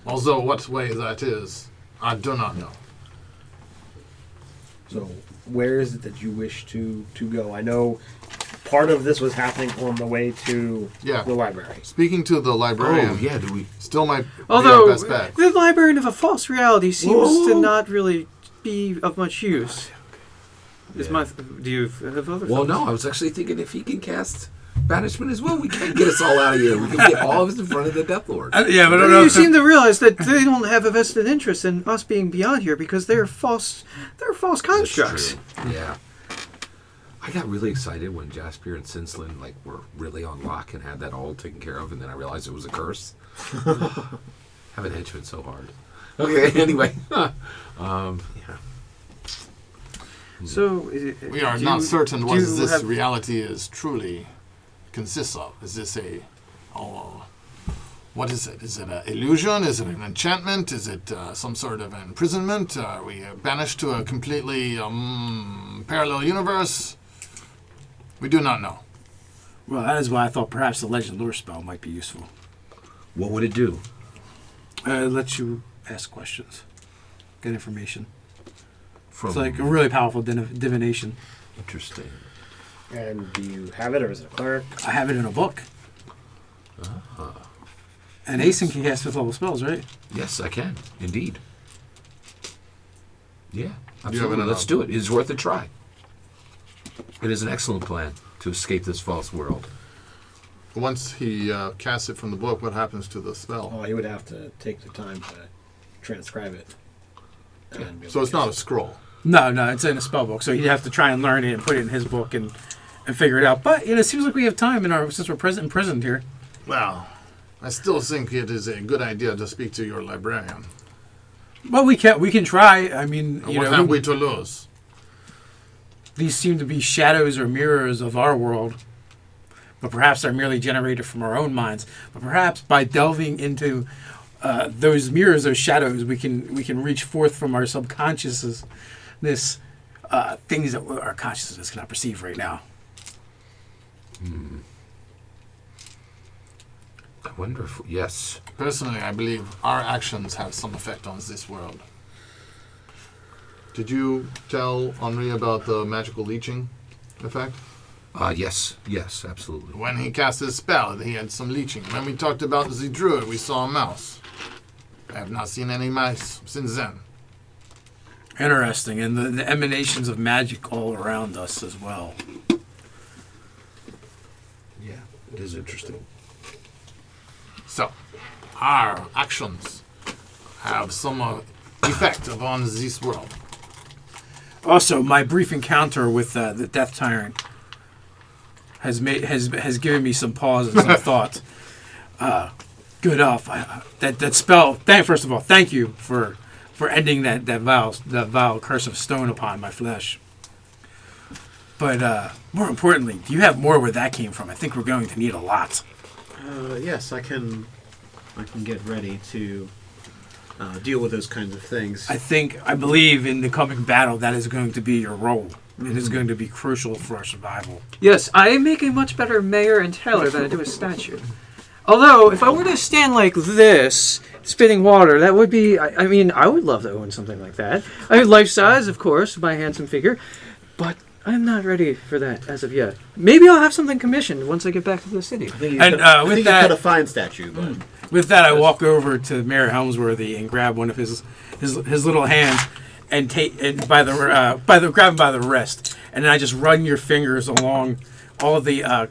Although what way that is, I do not know. So, where is it that you wish to go? I know part of this was happening on the way to the library. Speaking to the librarian. Oh, yeah, do we... Still might be Although, our best bet. the librarian of a false reality seems to not really be of much use. Do you have other Well, thoughts? no, I was actually thinking if he can cast banishment as well, we can get us all out of here. We can get all of us in front of the Death Lord. But I don't know. You seem to realize that they don't have a vested interest in us being beyond here because they're false. They're false constructs. That's true. Yeah. I got really excited when Jasper and Sinslin were really on lock and had that all taken care of, and then I realized it was a curse. Haven't henchmen so hard. Okay, anyway. Yeah. So we are not certain what this reality is truly consists of. Is this what is it? Is it an illusion? Is it an enchantment? Is it some sort of imprisonment? Are we banished to a completely parallel universe? We do not know. Well, that is why I thought perhaps the Legend Lore spell might be useful. What would it do? Let you ask questions, get information. From... It's like a really powerful divination. Interesting. And do you have it, or is it a cleric? I have it in a book. And Asen can cast 5th level spells, right? Yes, I can. Indeed. Yeah, Do absolutely. Let's do it. It's worth a try. It is an excellent plan to escape this false world. Once he casts it from the book, what happens to the spell? Oh, he would have to take the time to transcribe it. So it's not a scroll. No, it's in a spell book. So he'd have to try and learn it and put it in his book and figure it out. But it seems like we have time since we're imprisoned here. Well, I still think it is a good idea to speak to your librarian. Well, we can try. I mean, what have we to lose? These seem to be shadows or mirrors of our world, but perhaps they're merely generated from our own minds. But perhaps by delving into those mirrors, those shadows, we can reach forth from our subconsciousness, things that our consciousness cannot perceive right now. I wonder if... Yes. Personally, I believe our actions have some effect on this world. Did you tell Henri about the magical leeching effect? Yes, absolutely. When he cast his spell, he had some leeching. When we talked about the druid, we saw a mouse. I have not seen any mice since then. Interesting, and the emanations of magic all around us as well. Yeah, it is interesting. So, our actions have some effect upon this world. Also, my brief encounter with the Death Tyrant has given me some pause and some thought. Good off that spell. First of all, thank you for ending that vile curse of stone upon my flesh. But more importantly, do you have more where that came from? I think we're going to need a lot. Yes, I can get ready to deal with those kinds of things. I believe in the coming battle that is going to be your role. It is going to be crucial for our survival. Yes, I make a much better mayor and tailor than I do a statue. Although, if I were to stand like this, spitting water, that would be... I mean, I would love to own something like that. I have life size, of course, my handsome figure, but I'm not ready for that as of yet. Maybe I'll have something commissioned once I get back to the city. I think you cut a fine statue, but... With that, I walk over to Mayor Helmsworthy and grab one of his little hands and grab him by the wrist, and then I just run your fingers along all the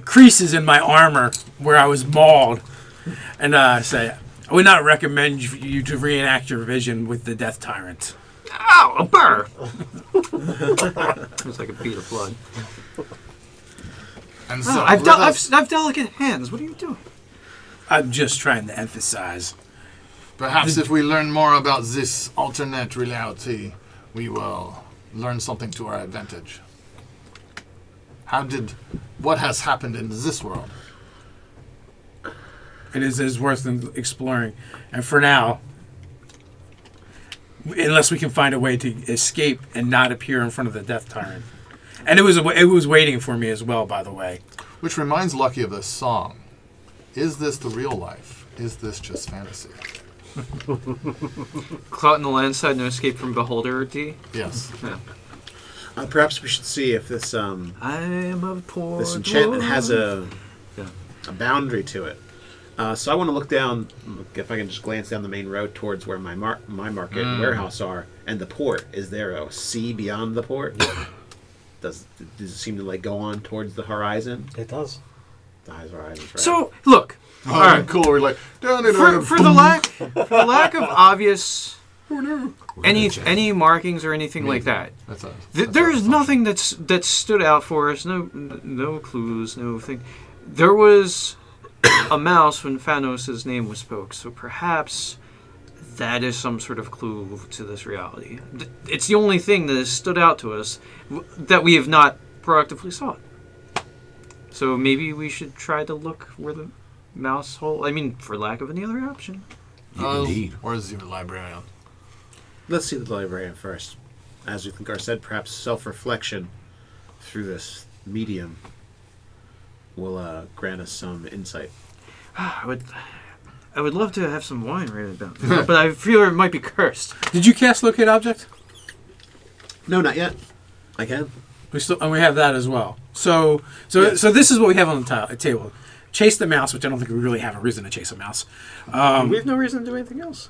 creases in my armor where I was mauled, and say, I would not recommend you to reenact your vision with the Death Tyrant. Ow, a burr! It's like a bead of blood. And so I've delicate hands. What are you doing? I'm just trying to emphasize. Perhaps if we learn more about this alternate reality, we will learn something to our advantage. What has happened in this world? It is worth exploring. And for now, unless we can find a way to escape and not appear in front of the Death Tyrant. And it was waiting for me as well, by the way. Which reminds Lucky of this song. Is this the real life? is this just fantasy? Caught in the land side, no escape from beholder, D? Yes. Yeah. Perhaps we should see if this I am a poor this enchantment dwarf. has a Yeah. boundary to it. So I want to look down, if I can just glance down the main road towards where my market and warehouse are, and the port. Is there a sea beyond the port? Does it seem to like go on towards the horizon? It does. The horizon's right. So, look. Oh, all right. cool. We're like, For the lack of obvious any markings or anything like that. There is nothing that stood out for us. No clues. No thing. There was a mouse when Thanos' name was spoke. So perhaps that is some sort of clue to this reality. It's the only thing that has stood out to us that we have not proactively sought. So maybe we should try to look where the mouse hole. I mean, for lack of any other option. Indeed. Or is he the librarian? Let's see the librarian first. As Uthgar said, perhaps self-reflection through this medium will grant us some insight. I would love to have some wine right about now, but I feel it might be cursed. Did you cast locate object? No, not yet. I can. We have that as well. So this is what we have on the table. Chase the mouse, which I don't think we really have a reason to chase a mouse. We have no reason to do anything else.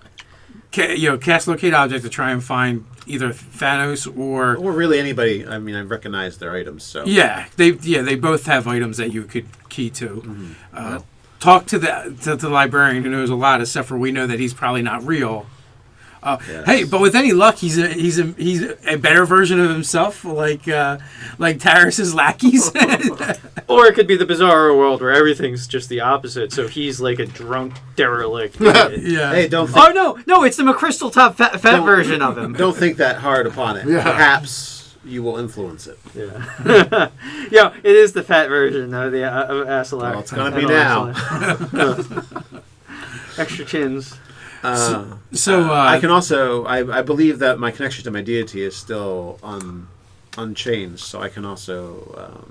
Cast locate object to try and find either Thanos or really anybody. I mean, I recognize their items, so they both have items that you could key to. Talk to the librarian who knows a lot, except for we know that he's probably not real. Yes. Hey, but with any luck, he's a better version of himself, like Tyrus's lackeys. Or it could be the bizarro world where everything's just the opposite. So he's like a drunk derelict. Yeah. Hey, don't. No! It's the McCrystal top fat version of him. Don't think that hard upon it. Yeah. Perhaps you will influence it. Yeah. Yeah, it is the fat version of the of Asalar. Well, it's gonna be now. Extra chins. I can also. I believe that my connection to my deity is still unchanged, so I can also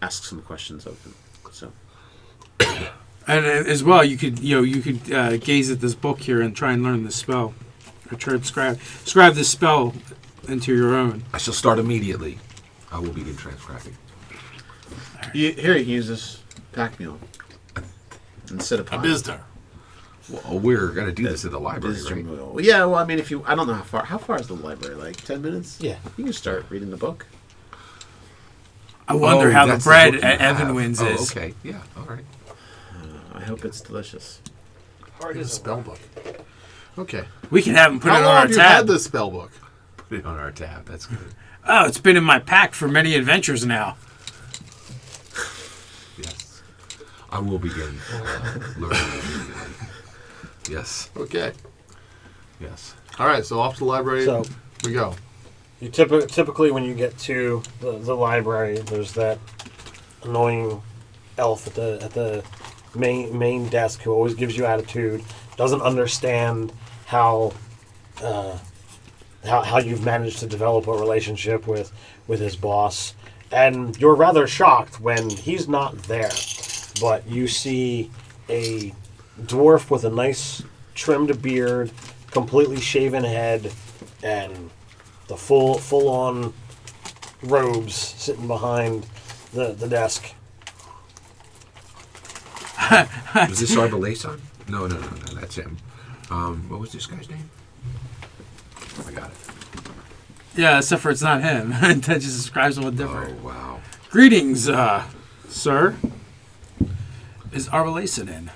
ask some questions of him. So, And as well, you could gaze at this book here and try and learn this spell, or try to scribe this spell into your own. I shall start immediately. I will begin transcribing. here you can use this pack mule instead of A Bizdar. Well, we're gonna do this in the library, right? Well, yeah. Well, I mean, I don't know how far. How far is the library? Like 10 minutes? Yeah. You can start reading the book. I wonder how the that's bread book you at have. Evanwin's is. Okay, yeah, all right. I hope it's delicious. It's a spell book. Okay. We can have him put How it on long our have you tab. had this spell book? Put it on our tab. That's good. Oh, it's been in my pack for many adventures now. Yes. I will begin learning immediately. Yes. Okay. Yes. All right, so off to the library So we go. you typically when you get to the library, there's that annoying elf at the main desk who always gives you attitude, doesn't understand how you've managed to develop a relationship with his boss, and you're rather shocked when he's not there, but you see a dwarf with a nice trimmed beard, completely shaven head, and the full-on robes sitting behind the desk. Was this Arbalason? No, that's him. What was this guy's name? I got it. Yeah, except for it's not him. That just describes him with different. Oh, wow. Greetings, sir. Is Arbalason in?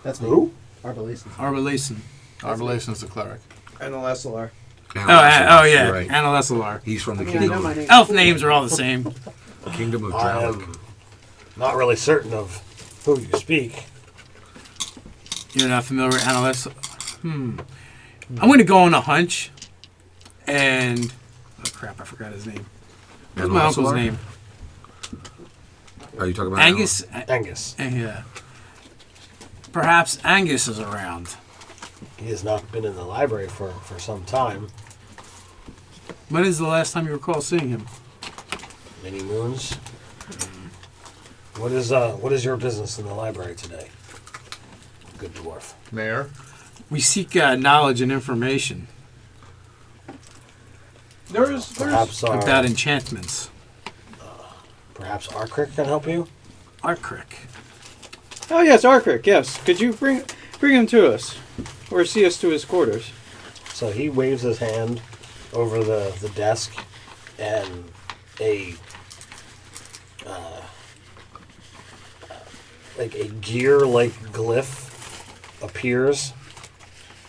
That's Who? Arbalason. Arbalason. Arbalation's the cleric. And Alessalar. Oh yeah, Right. Anna He's from the I kingdom, know my name. Elf names are all the same. kingdom of I Dralik. am not really certain of who you speak. You're not familiar with Analyst? I'm going to go on a hunch, and oh crap, I forgot his name. What's my uncle's Analysalar? name? Are you talking about Angus. Angus. Yeah. Perhaps Angus is around. He has not been in the library for some time. When is the last time you recall seeing him? Many moons. What is your business in the library today? good dwarf. Mayor? We seek knowledge and information There's Perhaps about enchantments. perhaps Arcrick can help you. Arcrick. Oh yes, Arcrick. Yes, could you bring him to us, or see us to his quarters? So he waves his hand over the desk, and a like a gear-like glyph appears,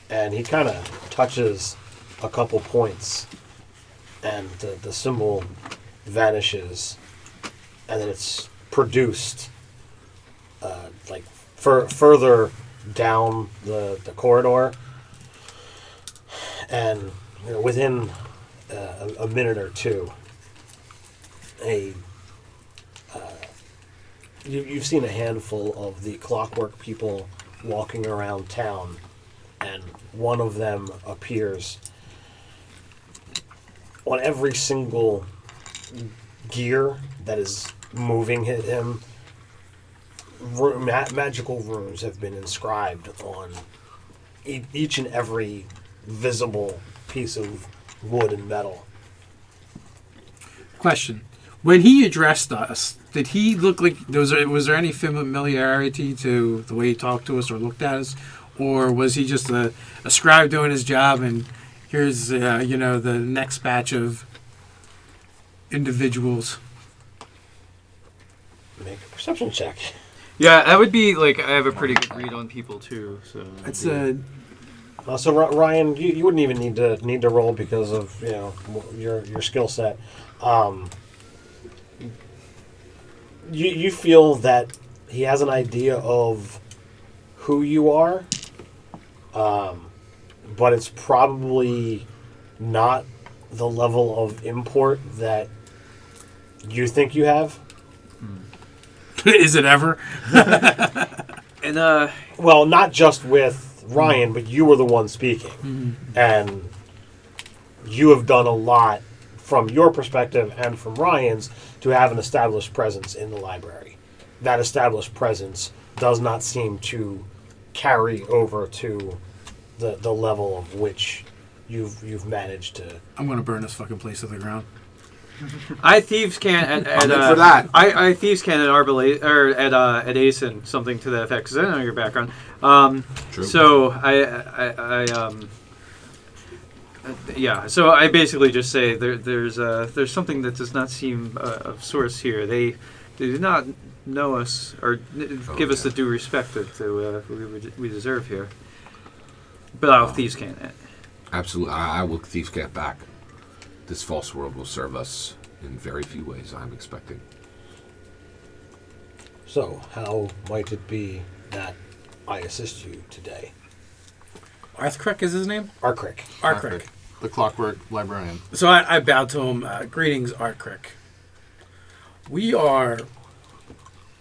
and he kind of touches a couple points, and the symbol vanishes, and then it's produced like further down the corridor, and within a minute or two, you've seen a handful of the Clockwork people walking around town, and one of them appears on every single gear that is moving him. Magical runes have been inscribed on each and every visible piece of wood and metal. Question. When he addressed us, did he look like... Was there any familiarity to the way he talked to us or looked at us? Or was he just a scribe doing his job and here's, the next batch of individuals? Make a perception check. Yeah, that would be like I have a pretty good read on people too. So It's So Ryan, you wouldn't even need to roll because of your skill set. You feel that he has an idea of who you are, but it's probably not the level of import that you think you have. Is it ever? and Well, not just with Ryan, but you were the one speaking, and you have done a lot from your perspective and from Ryan's to have an established presence in the library. That established presence does not seem to carry over to the level of which you've managed to. I'm going to burn this fucking place to the ground. I thieves can at for that. I thieves can at Arbalate or at Asen, something to that effect, because I know your background. True. So yeah. So I basically just say there's something that does not seem of source here. They do not know us or give us the due respect that we deserve here. But I'll thieves can it. Absolutely. I will thieves get back. This false world will serve us in very few ways, I'm expecting. So, how might it be that I assist you today? Arthcrick is his name? Arcrick. Arthcrick. The Clockwork librarian. So I bowed to him. Greetings, Arthcrick. We are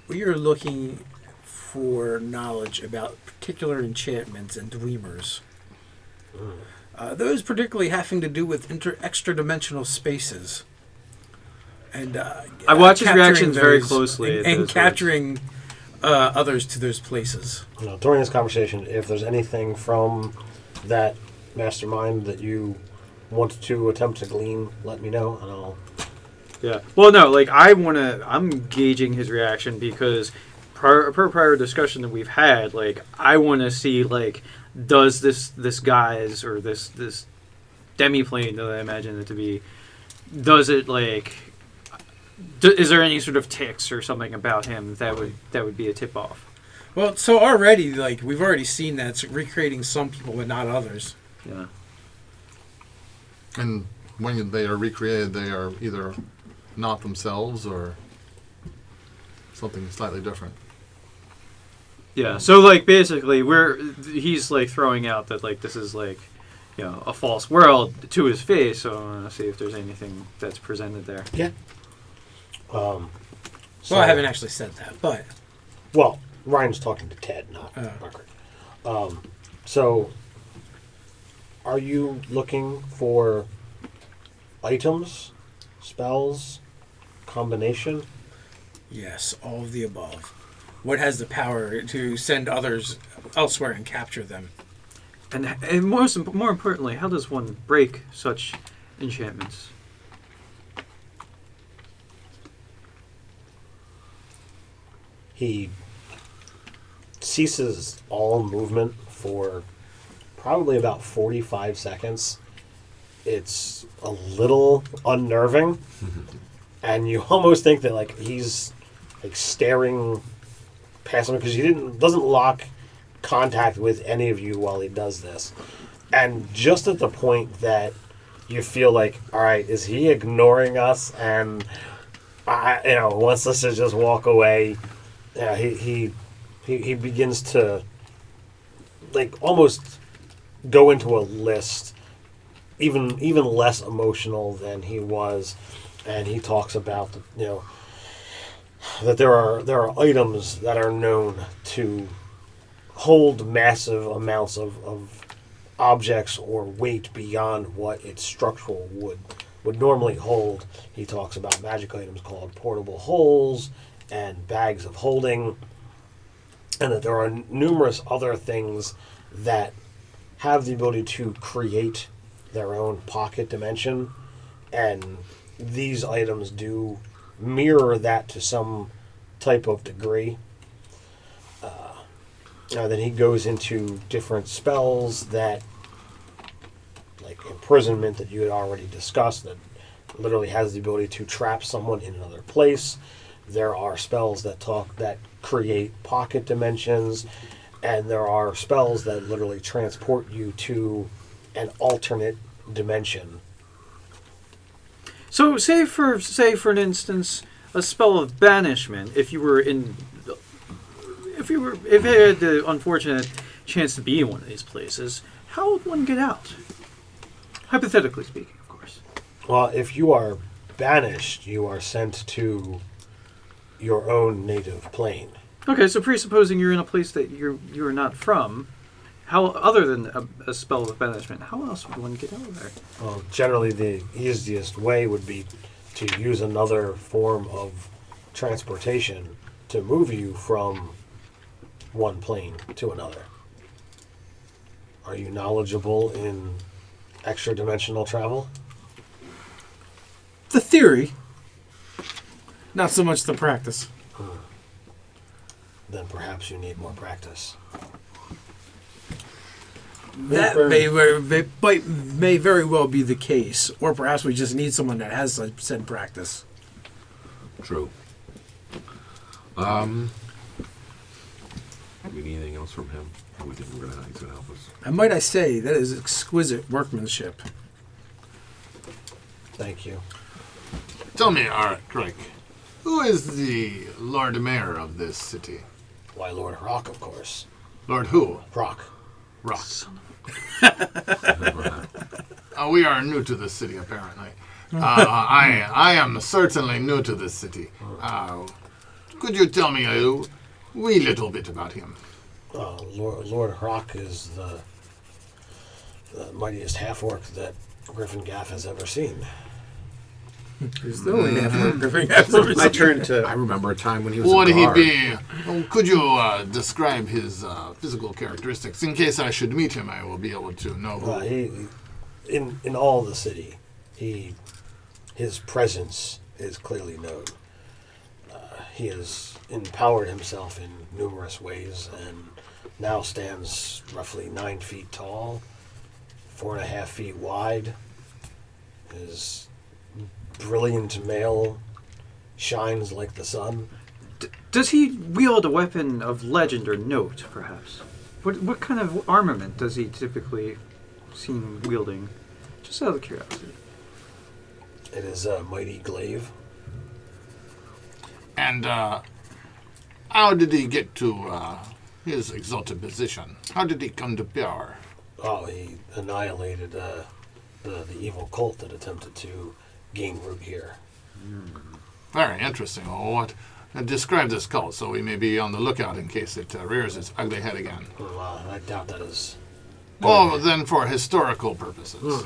looking for knowledge about particular enchantments and dreamers. Those particularly having to do with extra-dimensional spaces. And I watch his capturing reactions very those closely. and capturing others to those places. During this conversation, if there's anything from that mastermind that you want to attempt to glean, let me know, and I'll... Yeah. Well, no, like I'm gauging his reaction because per prior discussion that we've had, like I want to see like does this guy's or this demiplane that I imagine it to be, does it like is there any sort of tics or something about him that would be a tip off? Well, so already like we've already seen that it's recreating some people but not others. Yeah. And when they are recreated, they are either not themselves or something slightly different. Yeah, so like basically he's like throwing out that like this is like, a false world to his face, so I want to see if there's anything that's presented there. Yeah. Well, I haven't actually said that, but... Well, Ryan's talking to Ted, not Margaret. So, are you looking for items, spells, combination? Yes, all of the above. what has the power to send others elsewhere and capture them? And more importantly, how does one break such enchantments? He ceases all movement for probably about 45 seconds. It's a little unnerving, and you almost think that like he's like staring past him because doesn't lock contact with any of you while he does this. And just at the point that you feel like, all right, is he ignoring us and wants us to just walk away? Yeah, he begins to like almost go into a list, even less emotional than he was, and he talks about that there are items that are known to hold massive amounts of objects or weight beyond what its structural would normally hold. He talks about magic items called portable holes and bags of holding, and that there are numerous other things that have the ability to create their own pocket dimension, and these items do mirror that to some type of degree. Then he goes into different spells that, like imprisonment that you had already discussed, that literally has the ability to trap someone in another place. There are spells that create pocket dimensions, and there are spells that literally transport you to an alternate dimension. So, say for an instance, a spell of banishment. If it had the unfortunate chance to be in one of these places, how would one get out? Hypothetically speaking, of course. Well, if you are banished, you are sent to your own native plane. Okay, so presupposing you're in a place that you're not from, how other than a spell of banishment, how else would one get out of there? Well, generally the easiest way would be to use another form of transportation to move you from one plane to another. Are you knowledgeable in extra-dimensional travel? The theory, not so much the practice. Then perhaps you need more practice. That may very well be the case, or perhaps we just need someone that has said practice. True. We need anything else from him? We think he's going to help us. And might I say, that is exquisite workmanship. Thank you. Tell me, Craig, who is the Lord Mayor of this city? Why, Lord Rock, of course. Lord who? Rock. Rock. We are new to this city, apparently. I am certainly new to this city. Could you tell me a wee little bit about him? Lord Rock is the mightiest half-orc that GryphonGaffe has ever seen. He's the only half-orc. My turn to... I remember a time when he was Would a he guard. be... Could you describe his physical characteristics? In case I should meet him, I will be able to know who... In all the city, his presence is clearly known. He has empowered himself in numerous ways and now stands roughly 9 feet tall, 4.5 feet wide. His brilliant mail shines like the sun. Does he wield a weapon of legend or note, perhaps? What kind of armament does he typically seem wielding? Just out of curiosity. It is a mighty glaive. And how did he get to his exalted position? How did he come to power? Oh, he annihilated the evil cult that attempted to gain root here. Very interesting. Well, describe this cult so we may be on the lookout in case it rears its ugly head again. Well, I doubt that is... Well, then for historical purposes.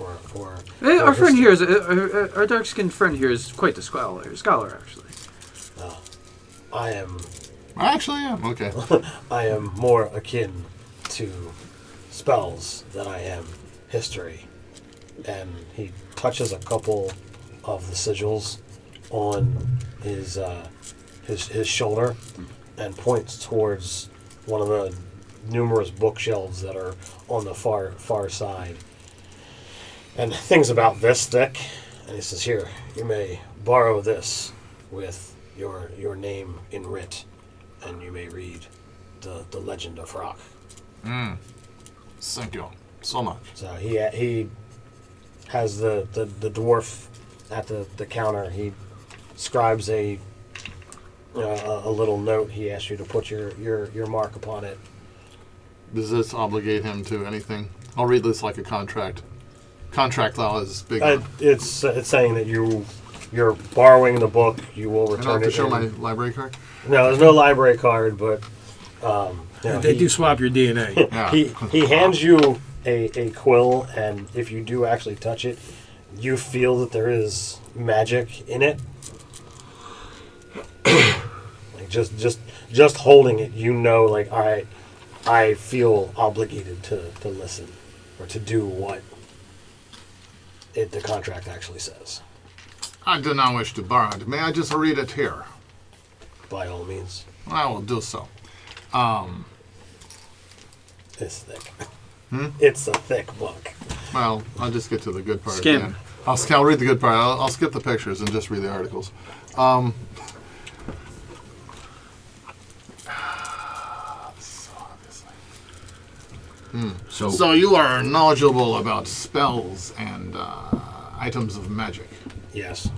Our friend here our dark-skinned friend here is quite the scholar actually. I am I actually am. Okay. I am more akin to spells than I am history. And he touches a couple of the sigils on his shoulder and points towards one of the numerous bookshelves that are on the far side. And things about this thick. And he says, "Here, you may borrow this with your name in writ, and you may read the legend of Rock." Thank you so much. So he has the dwarf at the counter. He scribes a little note. He asks you to put your mark upon it. Does this obligate him to anything? I'll read this like a contract. Contract law is big. It's saying that you're borrowing the book. You will I don't return have to it. show my library card? No, there's no library card, but They do swap your DNA. Yeah. he hands you a quill, and if you do actually touch it, you feel that there is magic in it. Like just holding it, you know, like, all right, I feel obligated to listen or to do what the contract actually says. I do not wish to borrow it. May I just read it here? By all means, I will do so. it's thick. It's a thick book. Well, I'll just get to the good part. Skim. At the end. I'll read the good part. I'll skip the pictures and just read the articles. So you are knowledgeable about spells and items of magic. Yes.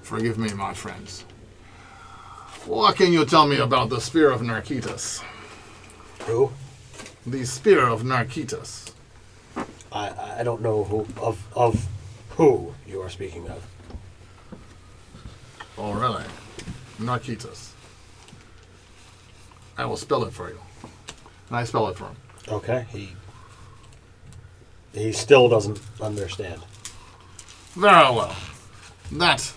Forgive me, my friends. What can you tell me about the Spear of Narkitas? Who? The Spear of Narkitas. I don't know of who you are speaking of. Oh, really? Narkitas. I will spell it for you. And I spell it for him. Okay. He still doesn't understand. Very well. That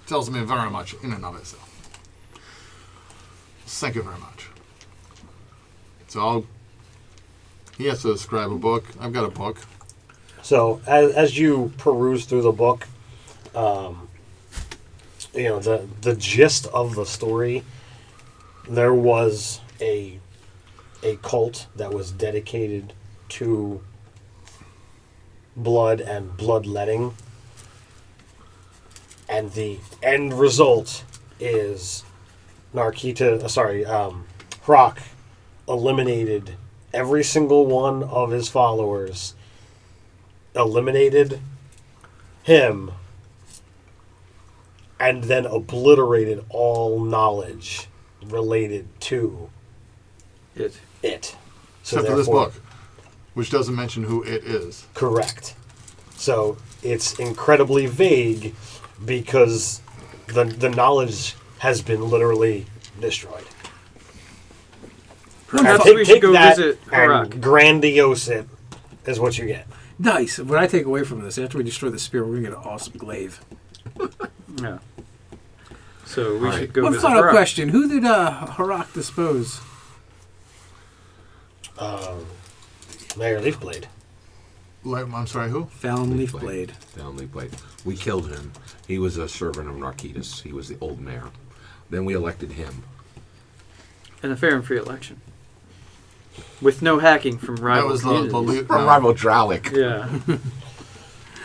tells me very much in and of itself. Thank you very much. So he has to scribe a book. I've got a book. So as you peruse through the book, the gist of the story, there was a cult that was dedicated to blood and bloodletting, and the end result is Rock eliminated every single one of his followers, eliminated him, and then obliterated all knowledge related to It. So Except for this therefore- book, which doesn't mention who it is. Correct. So it's incredibly vague because the knowledge has been literally destroyed. Perhaps Take- we should take go that visit and Harak. grandiose it is what you get. Nice. What I take away from this, after we destroy the spear, we're going to get an awesome glaive. Yeah. So we All should right. go One visit final Harak. question. Who did Harak dispose? Mayor Leafblade. I'm sorry, who? Fallon Leafblade. Down Leafblade. We killed him. He was a servant of Narkitas. He was the old mayor. Then we elected him. In a fair and free election. With no hacking from That rival was the communities. From rival Dralic. Yeah.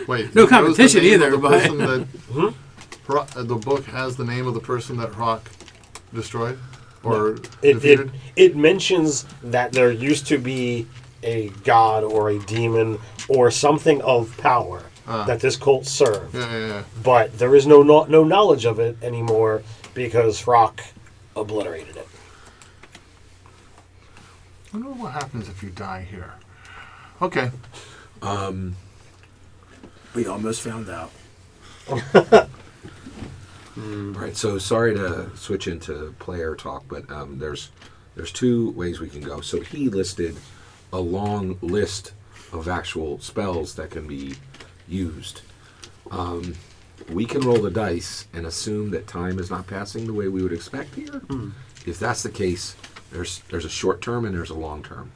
Wait. No that was the competition name of either, The, but- person that, the book has the name of the person that Rock destroyed or defeated. It mentions that there used to be a god or a demon or something of power that this cult served. Yeah. But there is no knowledge of it anymore because Rock obliterated it. I wonder what happens if you die here. Okay. We almost found out. Right, so sorry to switch into player talk, but there's two ways we can go. So he listed a long list of actual spells that can be used. we can roll the dice and assume that time is not passing the way we would expect here. If that's the case, there's a short term and there's a long term.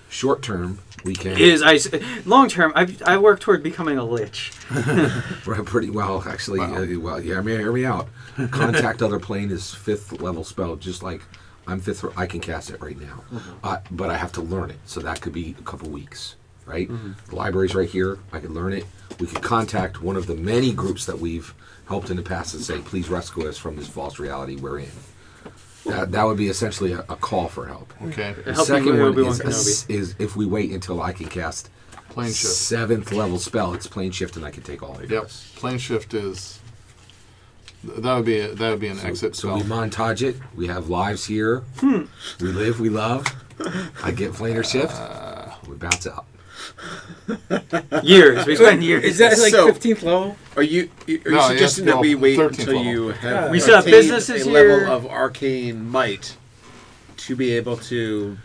Short term, we can Long term, I work toward becoming a lich. pretty well actually. Hear me out. Contact other plane is 5th level spell, just like I'm 5th. I can cast it right now, but I have to learn it, so that could be a couple weeks. Right? The library's right here. I could learn it. We could contact one of the many groups that we've helped in the past and say, please rescue us from this false reality we're in. That would be essentially a call for help. Okay. The second one is if we wait until I can cast Plane shift. 7th level spell, it's plane shift and I can take all of Yep. this. Plane shift is. That would be an exit So spell. we montage it. We have lives here. We live, we love. I get planar shift. We bounce out. Years. We spend years. Is that like So- 15th level? Are you No, suggesting yes, that we no, wait 13th until level. you have We set up attained businesses a here. level of arcane might to be able to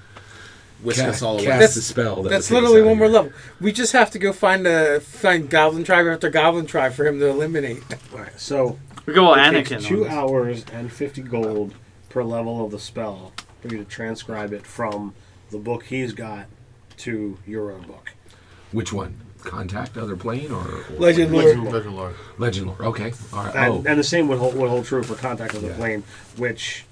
whisk us all away? Cast the spell. That's would take us literally out one of more here. level. We just have to go find Goblin Tribe after Goblin Tribe for him to eliminate. All right, so We go all it Anakin. takes on 2 this. hours and 50 gold per level of the spell for you to transcribe it from the book he's got to your own book. Which one? Contact other plane or Legend Lord. Legend Lord. Legend Lord. Okay. All right. And the same would hold true for Contact of the Yeah. Plane, which,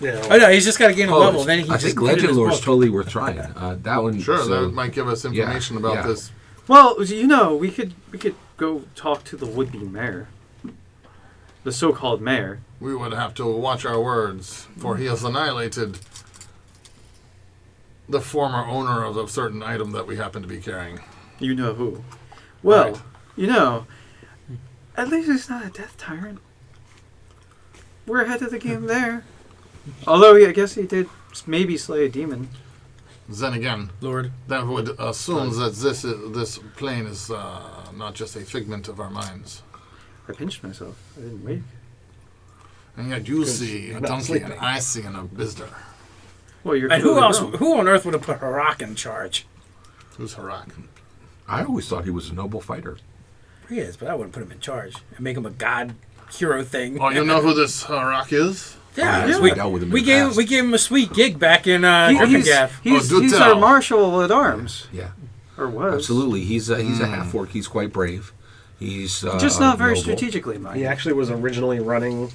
you know, Oh no, he's just got to gain a level. Then he I just think put it in Legend his Lore is book. totally worth trying. That one. Sure, so- that might give us information about yeah. this. Well, we could go talk to the would-be mayor, the so-called mayor. We would have to watch our words, for he has annihilated the former owner of a certain item that we happen to be carrying. You know who? Well, Right. At least he's not a Death Tyrant. We're ahead of the game there. Although I guess he did maybe slay a demon. Then again, Lord. that would assume that this plane is not just a figment of our minds. I pinched myself. I didn't wake. And yet you see a you're not donkey and sleeping. I see an abyssar. Well, you're And who clearly else? wrong. Who on earth would have put Harak in charge? Who's Harak? I always thought he was a noble fighter. He is, but I wouldn't put him in charge and make him a god hero thing. Oh, you know who this Harak is? Yeah, yes, we, we dealt with him in we the gave past. we gave him a sweet gig back in He's GryphonGaffe. do he's tell. our marshal at arms, Yeah. or was Absolutely. He's a half orc. He's quite brave. He's just not very noble. strategically he minded. actually was originally running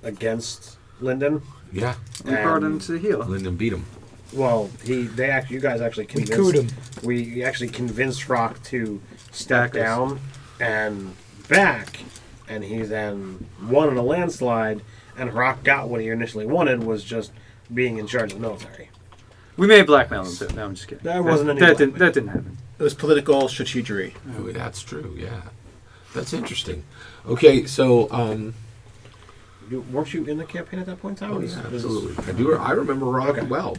against Lyndon. Yeah. We brought him to the heel. Lyndon beat him. Well, you guys actually We convinced cooed him. We actually convinced Rock to step Back us. down and back, and he then won in a landslide. And Rock got what he initially wanted, was just being in charge of the military. We may have blackmailed him too. No, I'm just kidding. There wasn't any that didn't blackmail. that didn't happen. It was political strategery. Oh, that's true. Yeah. That's interesting. Okay, so Weren't you in the campaign at that point in time? oh, Was- yeah, was- absolutely. I remember Rock Okay. well.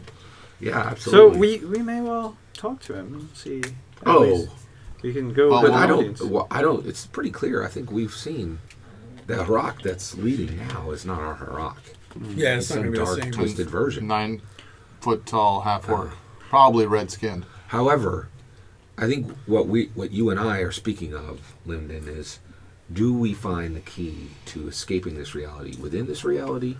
Yeah, So absolutely. we may well talk to him and see. at Oh, least we can go. Well, with but the I don't. audience. Well, I don't. It's pretty clear. I think we've seen that Rock that's leading now is not our Rock. Yeah, It's it's not some going to be the dark, same. twisted version. 9 foot tall, half orc. Probably red skinned. However, I think what you and I are speaking of, Lyndon, is do we find the key to escaping this reality within this reality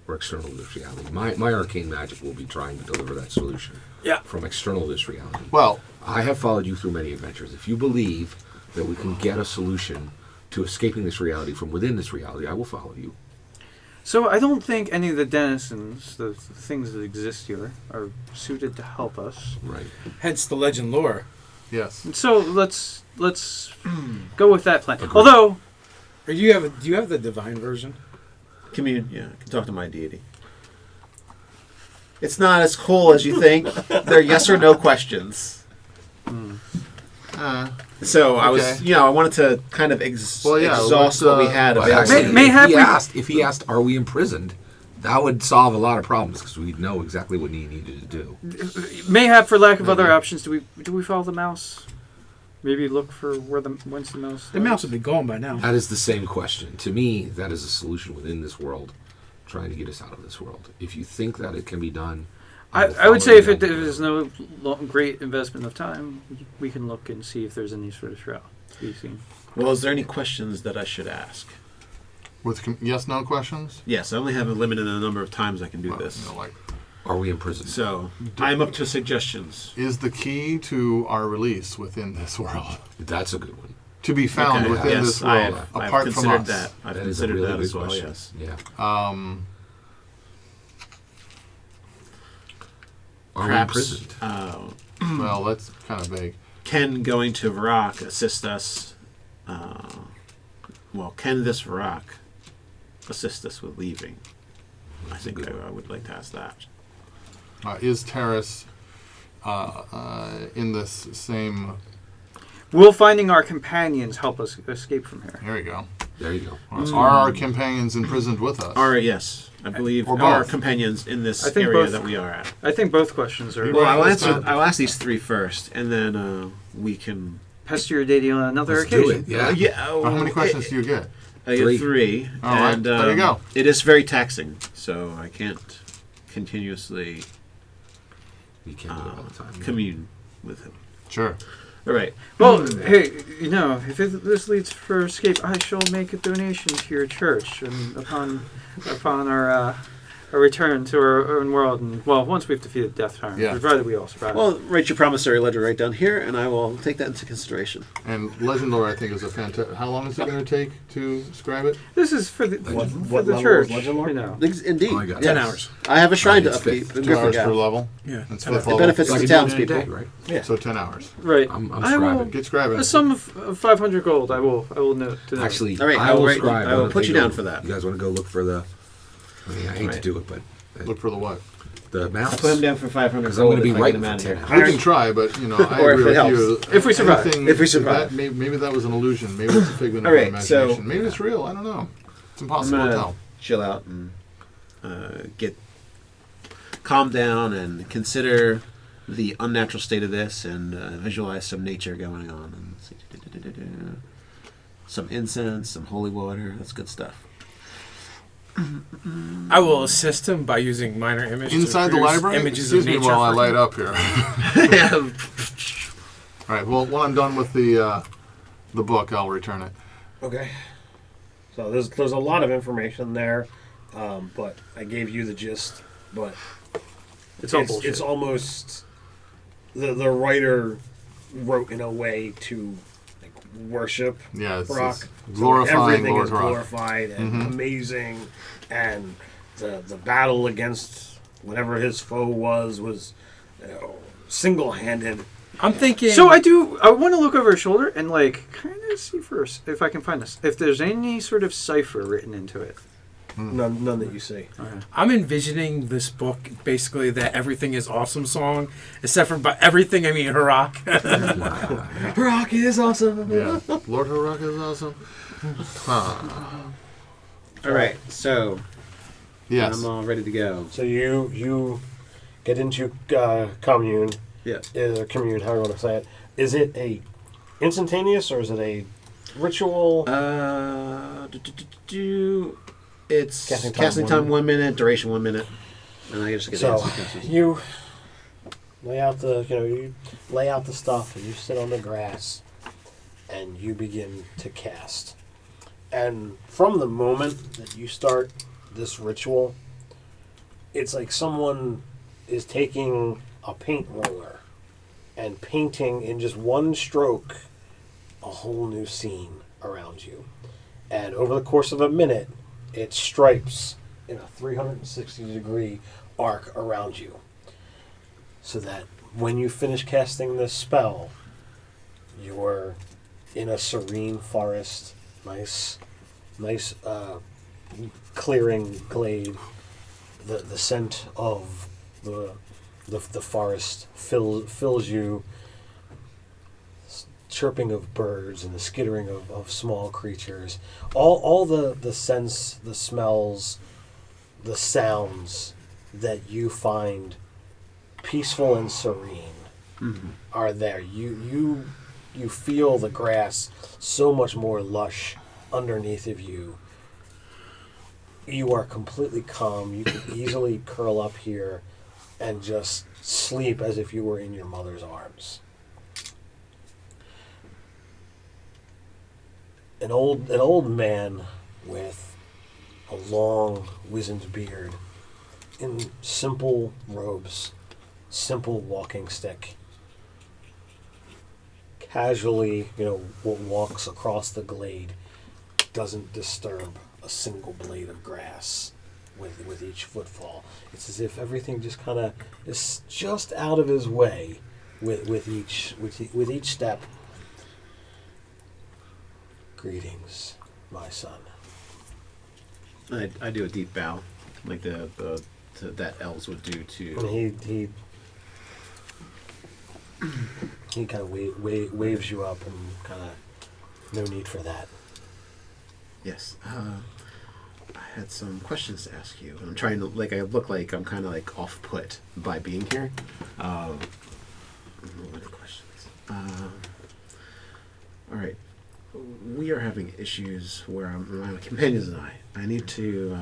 or external to this reality? My arcane magic will be trying to deliver that solution. Yeah. From external to this reality. Well, I have followed you through many adventures. If you believe that we can get a solution to escaping this reality from within this reality, I will follow you. So I don't think any of the denizens, the things that exist here, are suited to help us. Right. Hence the legend lore. yes. So let's go with that plan. Although Or do you have the divine version? I can talk to my deity. It's not as cool as you think. They're yes or no questions. So I was, Okay. I wanted to kind of Well, yeah, exhaust let's, what we had Well, available. actually, Mayhap if he asked, are we imprisoned, that would solve a lot of problems because we'd know exactly what he needed to do. mayhap, for lack of other options, do we follow the mouse? Maybe look for whence the mouse. The mouse would be gone by now. That is the same question. To me, that is a solution within this world, trying to get us out of this world. If you think that it can be done, will I follow would say you if down it the is road. no great investment of time, we can look and see if there's any sort of shroud to be seen. Well, is there any questions that I should ask? With yes/no questions. Yes, I only have a limited number of times I can do Well, this. like, Are we in prison? So I'm up to suggestions. is the key to our release within this world That's a good one. to be found Okay, within yes, this world I've apart from considered us? that. I've That is a considered really that good as well. question. Yes. Yeah. Are we Perhaps. imprisoned? Well, that's kind of vague. Can going to Varrock assist us? Can this Varrock assist us with leaving? I think I would like to ask that. Is Terrace in this same? Will finding our companions help us escape from here? There you go. There you go. Are our companions imprisoned with us? Yes, I believe Or our both. companions in this I think area both. that we are at. I think both questions are. Well, Right, let's I'll ask these three first, and then we can. Pester your deity on another Let's occasion. do it. Yeah. How many questions do you get? I get 3. All right, and, there you go. It is very taxing, so I can't continuously You can't do it all the time. commune with him. Sure. All right. Well, hey, if this leads for escape, I shall make a donation to your church, and upon our return to our own world, and once we've defeated Death Tyrant, Yeah. provided we all survive. Well, write your promissory ledger right down here, and I will take that into consideration. And Legend Lore, I think, is a fantastic. How long is it going to take to scribe it? this is for the What for the level church. is Legend Lore? Indeed. Oh, I got 10 it. hours. I have a shrine to It's upkeep fifth. in 2 hours per GryphonGaffe. level. Yeah. It's 10 fifth hours. It level. benefits So I the can do it in a day, townspeople. right? So 10 hours. Right. I'm I will, scribing. Get scribing. a sum of 500 gold. I will note to note. Actually, All right, I I will will write- scribe. I will don't put you think down I'll- for that. You guys want to go look for the? I hate to Right. do it, but Look for the what? the maps. Put him down for 500 Because I'm going to be if I writing get for him out of 10 here. We can try, but I Or if agree it with you. helps. If we survive. Anything- If we survive. maybe that was an illusion. Maybe it's a figment of All our right, so- imagination. Maybe it's real. I don't know. It's I'm impossible to gonna tell. chill out and get calm down and consider the unnatural state of this and visualize some nature going on and some incense, some holy water. That's good stuff. I will assist him by using minor images. Inside the library? Images Excuse of me nature. while I for- light up here. All right. Well, when I'm done with the book, I'll return it. Okay. So there's a lot of information there, but I gave you the gist. But It's all bullshit. It's almost the writer wrote in a way to like worship Yeah, it's Rock. glorifying Everything Lord is Rock. glorified and amazing, and the battle against whatever his foe was single-handed. I'm thinking. So I want to look over his shoulder and kind of see first if I can find this. If there's any sort of cipher written into it. None that you see. I'm envisioning this book basically that everything is awesome song, except for by everything I mean Harak. Rock is awesome. Yeah, Lord Rock is awesome. All right, so Yes. I'm all ready to go. So you get into commune. Yeah. Commune, however you want to say it. Is it a instantaneous or is it a ritual? It's Casting casting time, time 1 minute, duration 1 minute, and I just get So answers. you lay out the stuff and you sit on the grass and you begin to cast. And from the moment that you start this ritual, it's like someone is taking a paint roller and painting in just one stroke a whole new scene around you. And over the course of a minute, it stripes in a 360-degree arc around you. So that when you finish casting this spell, you're in a serene forest, nice clearing glade. The scent of the forest fills you. Chirping of birds and the skittering of small creatures, all the scents, the smells, the sounds that you find peaceful and serene are there. You feel the grass so much more lush underneath of you. You are completely calm. You could easily curl up here and just sleep as if you were in your mother's arms. an old man with a long, wizened beard, in simple robes, simple walking stick, casually, walks across the glade, doesn't disturb a single blade of grass with each footfall. It's as if everything just kind of is just out of his way with each step. Greetings, my son. I do a deep bow, like that elves would do to. And he kind of waves you up, and kind of no need for that. Yes. I had some questions to ask you, and I'm trying to I look like I'm kind of off put by being here. What are the questions? All right. We are having issues where my companions and I need to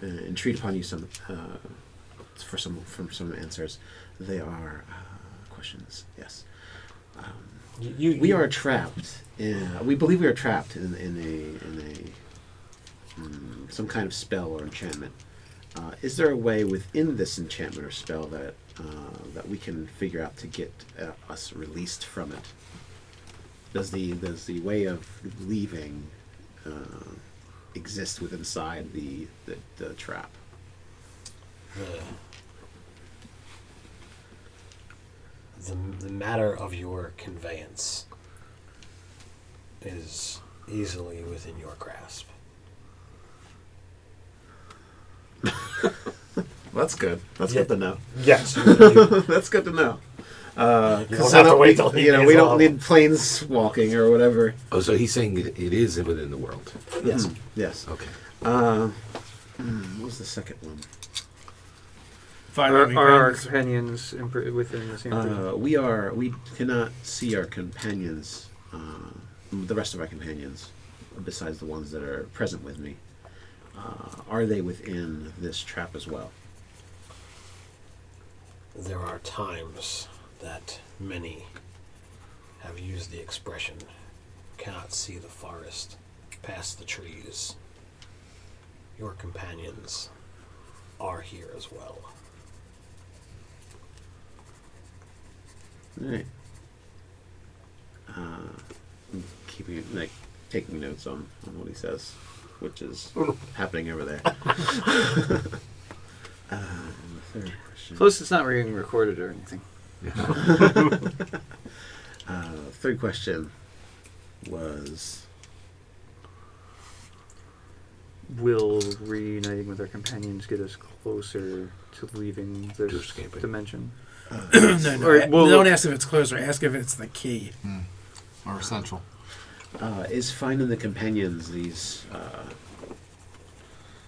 entreat upon you some answers. They are questions. Yes. We are trapped. We believe we are trapped in some kind of spell or enchantment. Is there a way within this enchantment or spell that we can figure out to get us released from it? Does the way of leaving exist within inside the trap? The matter of your conveyance is easily within your grasp. That's good. That's good to know. Yes. That's good to know. You don't have to wait till he we don't need planes walking or whatever. Oh, so he's saying it is within the world. Yes. Yes. Okay. What was the second one? Finding Are our companions. companions within the same thing? We cannot see our companions, the rest of our companions, besides the ones that are present with me. Are they within this trap as well? There are times that many have used the expression, cannot see the forest past the trees. Your companions are here as well. All right. Keeping taking notes on what he says, which is happening over there. The third question. Plus, it's not being recorded or anything. Third question was, Will reuniting with our companions get us closer to leaving To this escaping. dimension? No, Or, well, don't ask if it's closer. Ask if it's the key. Or essential. is finding the companions, these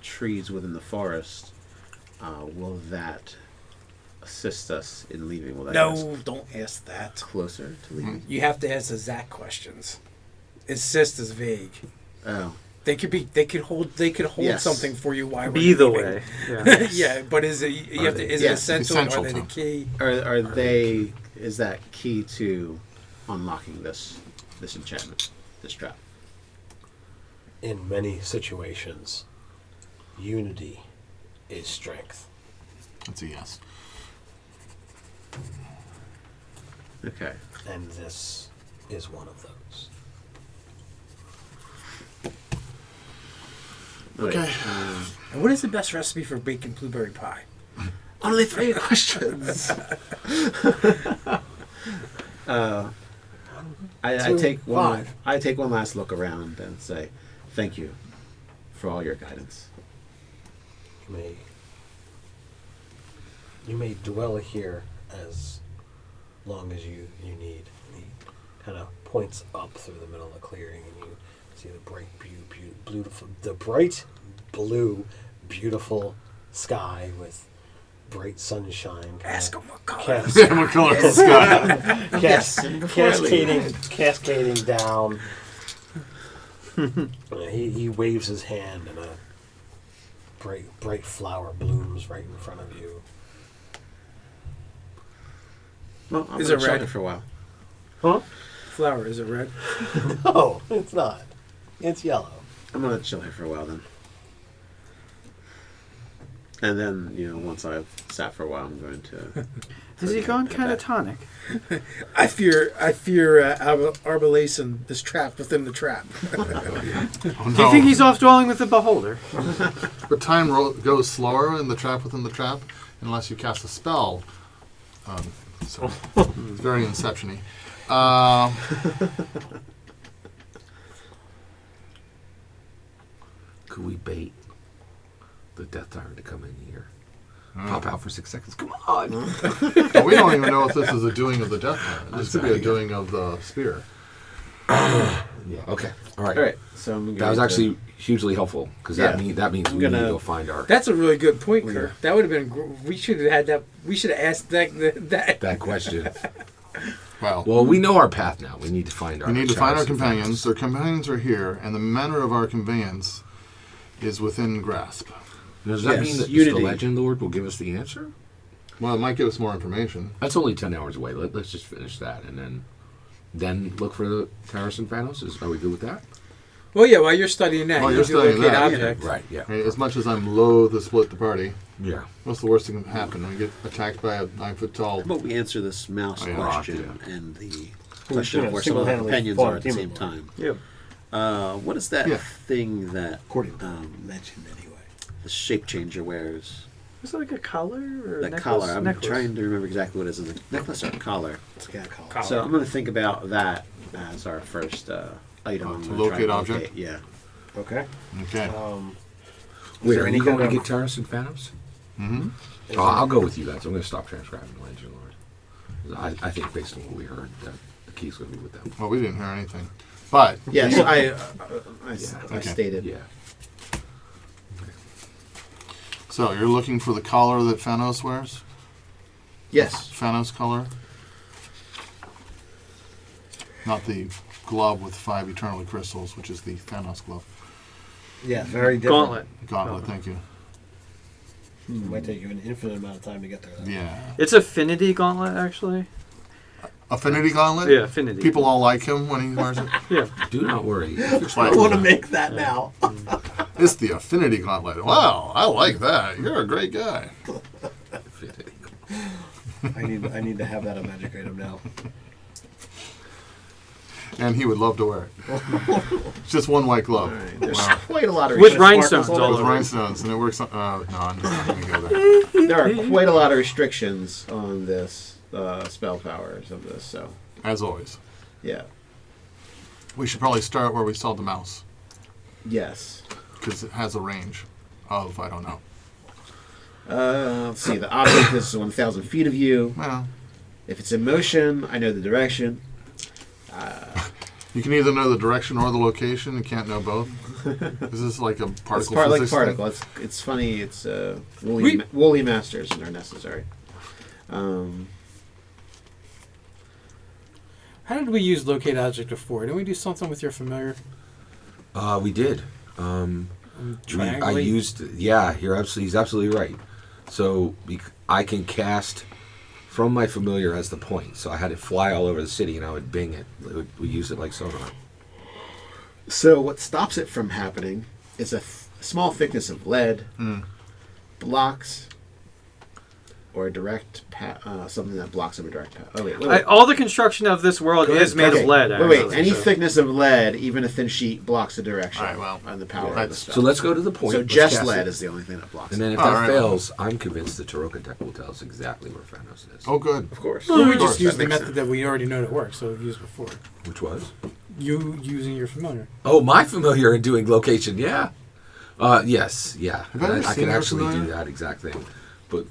trees within the forest, will that assist us in leaving? Will that get us No, don't ask that. closer to leaving? You have to ask the Zach questions. Assist is vague. Oh, They could hold Yes. something for you while we're Be the leaving. way. Yeah. Yeah, but is it you have to? Is it Yes, essential? Are essential they the to- key? are they? Is that key to unlocking this enchantment, this trap? In many situations, unity is strength. That's a yes. Okay. And this is one of those. Okay. And what is the best recipe for bacon blueberry pie? Only 3 questions. I take one. I take one last look around and say, "Thank you for all your guidance." You may dwell here as long as you need. And he kind of points up through the middle of the clearing, and you see the bright blue, beautiful sky with bright sunshine. Ask them what color. What color is the sky? Cascading down. He waves his hand, and a bright flower blooms right in front of you. Well, I'm Is gonna it check red? it for a while. Huh? Flower, is it red? No, it's not. It's yellow. I'm gonna chill here for a while then. And then, once I've sat for a while, I'm going to. Is he gone catatonic? I fear Arbalason is trapped within the trap. Oh, Do you think he's off dwelling with the beholder? But time goes slower in the trap within the trap unless you cast a spell. So it's very Inception-y. Could we bait the Death Tyrant to come in here? Pop out for 6 seconds. Come on. Well, we don't even know if this is a doing of the Death Tyrant. This could be a doing of the spear. Yeah. Okay. All right. All right. So I'm That was actually hugely helpful because that means we need to gonna- go find our That's a really good point, Kirk. That would have been. We should have had that. We should have asked that. that question. Well, Well, we know our path now. We need to find our. we need to find our Chaos and companions. Their companions are here, and the manner of our conveyance is within grasp. Thanos. Does that Yes, mean that unity. the Legend Lord will give us the answer? Well, it might give us more information. That's only 10 hours away. Let's just finish that and then look for the Thanos and Thanos. Are we good with that? Well, yeah. While you're studying that, While you you're can studying locate that, object. Right. Yeah. Right, as much as I'm loath to split the party, Yeah. what's the worst that can happen? We get attacked by a 9-foot-tall. How about we answer this mouse Oh, yeah. question and the question of where some of the single-handedly companions fought are at the him same more. time. Yep. What is that Yeah. thing that According to mentioned anyway. the shape changer wears? Is it like a collar or That necklace? collar. I'm necklace. trying to remember exactly what it is. Is it a necklace or a collar? It's a cat collar. Collar. So I'm going to think about that as our first item. I'm To gonna try locate and object? Yeah. Okay. Okay. Wait, there are any you going to kind get of- Thanos and Thanos? Mm-hmm. Is Oh, there- I'll go with you guys. I'm going to stop transcribing the Legend Lord. I think based on what we heard, that the key's going to be with them. Well, we didn't hear anything. But Yes, I Yeah. Okay. stated. Yeah. so you're looking for the collar that Thanos wears? Yes. Thanos collar? Not the glove with 5 eternal crystals, which is the Thanos glove. Yeah, very different. Gauntlet. Gauntlet, thank you. It might take you an infinite amount of time to get there. Though. Yeah. It's Affinity Gauntlet, actually. Affinity Gauntlet? Yeah, Affinity. People all like him when he wears it. Yeah. Do not worry. I want to make that now. It's the Affinity Gauntlet. Wow, I like that. You're a great guy. I need to have that a magic item now. And he would love to wear it. It's just one white glove. All right. There's Wow. quite a lot of With restrictions. rhinestones all With over. rhinestones, and it works. No, I'm just not going to go there. There are quite a lot of restrictions on this spell powers of this. So As always, yeah. we should probably start where we saw the mouse, Yes. because it has a range of, I don't know. Let's see. The object is 1,000 feet of you. Well, If it's in motion, I know the direction. you can either know the direction or the location. You can't know both. This is like a It's particle part like physics particle. thing. It's funny. It's We- woolly masters are necessary. How did we use locate object before? Didn't we do something with your familiar? We did. I Triangulate? used. Yeah, he's absolutely right. So I can cast from my familiar as the point. So I had it fly all over the city, and I would bing it. We use it like sonar. So what stops it from happening is a small thickness of lead, blocks, or a direct something that blocks a direct path. Oh wait. All the construction of this world Go is ahead. made Okay. of lead. Wait. Actually, Any so- thickness of lead, even a thin sheet, blocks the direction. All right, well, and the power of the that's- spell. So let's go to the point. So Let's just cast lead it. is the only thing that blocks And it. then if All that right. fails, I'm convinced the Tarokatech will tell us exactly where Thanos is. Oh, good. Of course. Well, we Of course, just used that the makes method that we already know that works, so we've used before. Which was? You using your familiar. Oh, my familiar in doing location, yeah. Yes, yeah. Have I ever I seen can your actually do familiar? that exact thing. But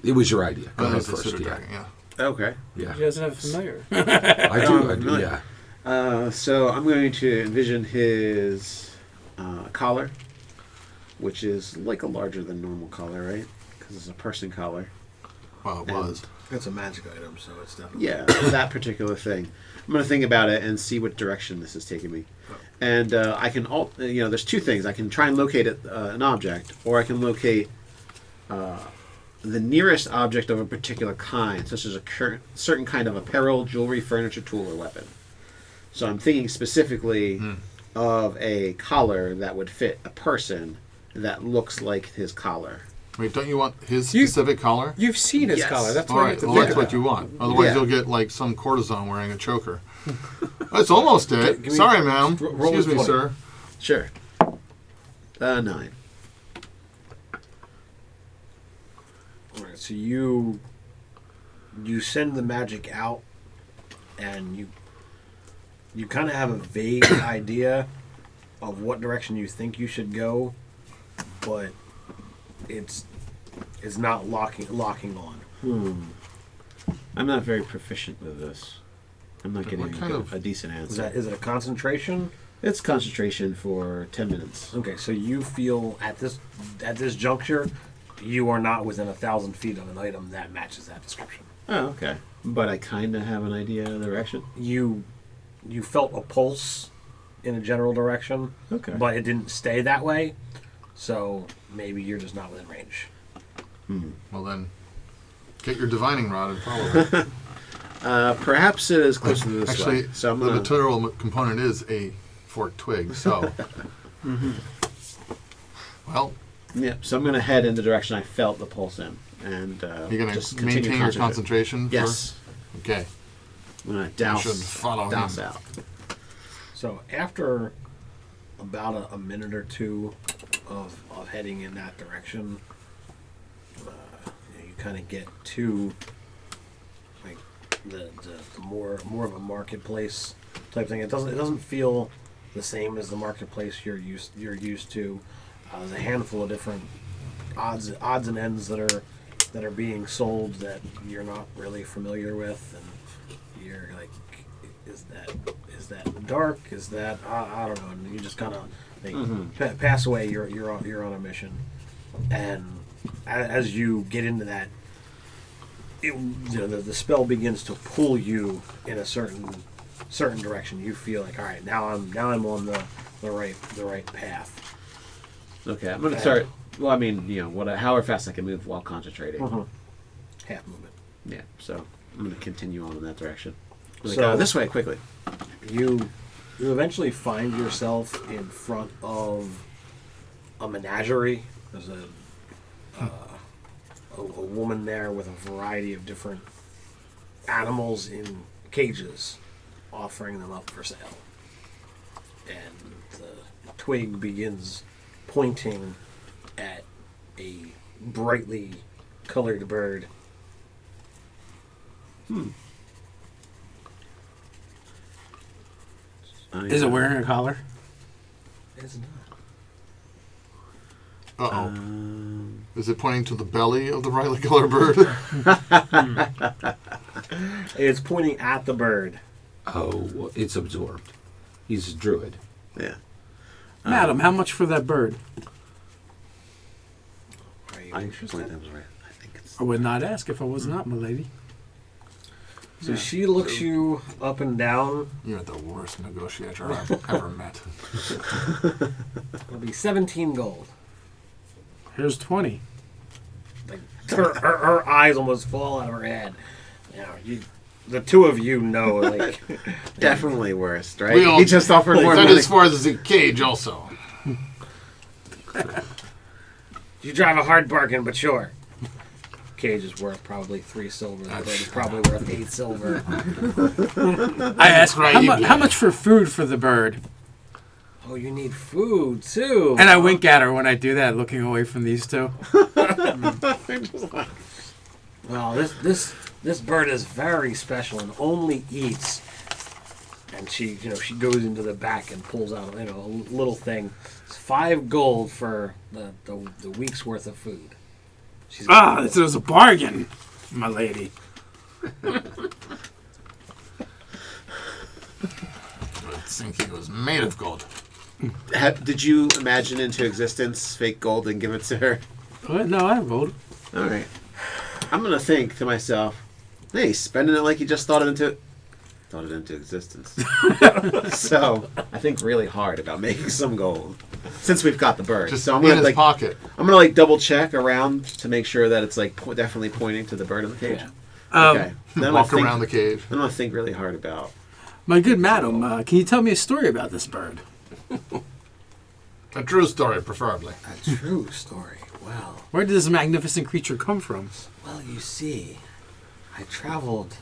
it was your idea. Go Oh, ahead it's a first, Cinder yeah. Dragon, yeah. Okay. Yeah. He doesn't have a familiar. I do, familiar. yeah. So I'm going to envision his collar, which is like a larger than normal collar, right? Because it's a person collar. Well, it And- was. It's a magic item, so it's definitely. Yeah, that particular thing. I'm going to think about it and see what direction this is taking me. And I can, there's two things. I can try and locate an object, or I can locate the nearest object of a particular kind, such as a certain kind of apparel, jewelry, furniture, tool, or weapon. So I'm thinking specifically of a collar that would fit a person that looks like his collar. Wait, don't you want his specific collar? You've seen his Yes. collar. That's All why you right, have to well, think that's about what you want. Otherwise, Yeah. you'll get like some courtesan wearing a choker. That's almost it. Give me- Sorry, ma'am. roll Excuse me, 20. sir. Sure. 9. Alright, so you send the magic out, and you kind of have a vague idea of what direction you think you should go, but it's not locking on. I'm not very proficient with this. I'm not getting kind of- a decent answer. Is it a concentration? It's concentration for 10 minutes. Okay, so you feel at this juncture, you are not within 1,000 feet of an item that matches that description. Oh, okay. But I kind of have an idea of the direction. You felt a pulse in a general direction, Okay. but it didn't stay that way. So maybe you're just not within range. Well then, get your divining rod and follow it. Perhaps it is closer to this Actually, way. So I'm the gonna, material component is a forked twig. So, well, yeah. So I'm gonna head in the direction I felt the pulse in, and you're gonna just continue maintain your concentration. concentration. Yes. Okay. I'm gonna You should follow douse him. out. So after about a minute or two of heading in that direction, you kind of get to like the more of a marketplace type thing. It doesn't feel the same as the marketplace you're used to. There's a handful of different odds and ends that are being sold that you're not really familiar with, and you're like, is that dark? Is that I don't know? And you just kind of pass away. You're on a mission, and as you get into that, the spell begins to pull you in a certain direction. You feel like, all right, now I'm on the right path. Okay, I'm gonna start. Well, I mean, however fast I can move while concentrating. Half movement. Yeah. So I'm gonna continue on in that direction. Like, So- this way, quickly. You eventually find yourself in front of a menagerie. There's a woman there with a variety of different animals in cages, offering them up for sale. And the twig begins pointing at a brightly colored bird. Is it wearing a collar? It's not. Uh oh. Is it pointing to the belly of the brightly colored bird? It's pointing at the bird. Oh, well, it's absorbed. He's a druid. Yeah. Madam, how much for that bird? Are you I interested? think that was right. I think it's. I would not ask if I was not, my lady. So she looks you up and down. You're the worst negotiator I've ever met. It'll be 17 gold. Here's 20. Like her eyes almost fall out of her head. The two of you know, like, Definitely worst, right? We all- He just offered more That money. as far as the cage, also. you drive a hard bargain, but sure. Cage is worth probably 3 silver. The bird is probably worth 8 silver. I asked, right, how, you how much for food for the bird? Oh, you need food too. And I wink at her when I do that, looking away from these two. Well, this bird is very special and only eats. And she goes into the back and pulls out a little thing. It's 5 gold for the week's worth of food. She's got This was a bargain, my lady. I think he was made of gold. Did you imagine into existence fake gold and give it to her? No, I rolled. All right. I'm gonna think to myself, hey, he's spending it like he just thought it into existence. So I think really hard about making some gold since we've got the bird. Just so I'm in gonna his pocket. I'm gonna double check around to make sure that it's definitely pointing to the bird in the cage. Okay. Then I'm Walk gonna around the cage. I'm gonna think really hard about. My good madam, can you tell me a story about this bird? A true story, preferably. A true story. Well, Where did this magnificent creature come from? well, you see, I traveled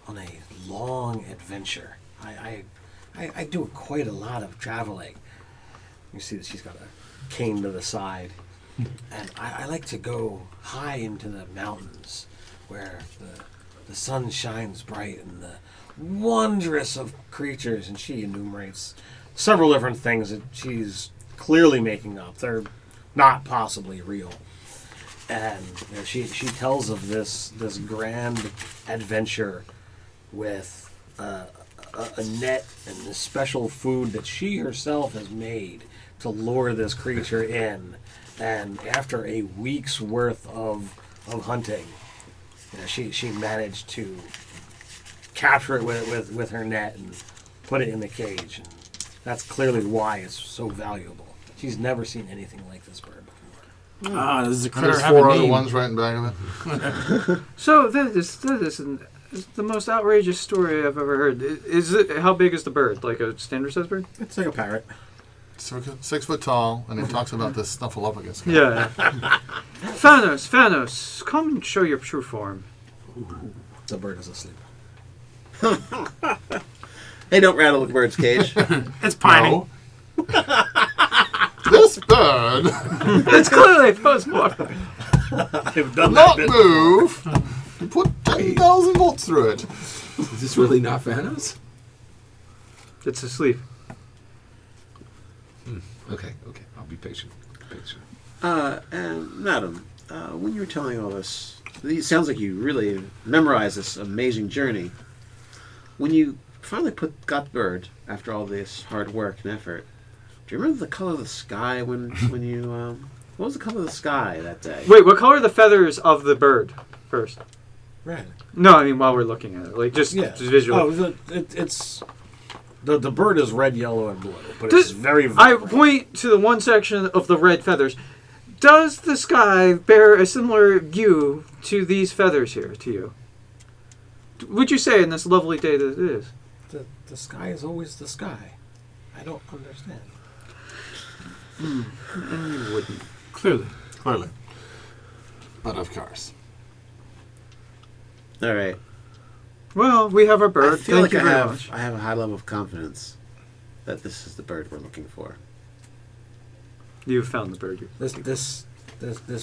on a long adventure. I do quite a lot of traveling. You see that she's got a cane to the side. And I like to go high into the mountains where the sun shines bright and the wondrous of creatures. And she enumerates several different things that she's clearly making up. They're not possibly real. And she tells of this grand adventure with a net and this special food that she herself has made to lure this creature in. And after a week's worth of hunting, she managed to capture it with her net and put it in the cage. And that's clearly why it's so valuable. She's never seen anything like this bird before. Ah, this is a And critter there's have a 4 other name. ones right in back of it. So that is the most outrageous story I've ever heard. Is it? How big is the bird? Like a standard-sized bird? It's like a parrot. 6 foot tall, and it talks about this snuffleupagus. Yeah. Thanos, come and show your true form. The bird is asleep. Hey, don't rattle the bird's cage. It's pining. No. This bird It's clearly post-mortem. I've done not move. Put 10,000 volts through it. Is this really not Thanos? It's asleep. Okay. I'll be patient. And madam, when you were telling all this, it sounds like you really memorized this amazing journey. When you finally got the bird after all this hard work and effort, do you remember the color of the sky when you what was the color of the sky that day? Wait, what color are the feathers of the bird? First. Red. No, I mean while we're looking at it, like just visually. Oh, it's the bird is red, yellow, and blue, but Does- it's very. I vibrant. point to the one section of the red feathers. Does the sky bear a similar hue to these feathers here to you? Would you say in this lovely day that it is? The sky is always the sky. I don't understand. And you wouldn't. Clearly. Clearly. But of course. All right. Well, we have our bird. I feel Thank like you I very have much. I have a high level of confidence that this is the bird we're looking for. You've found the bird. This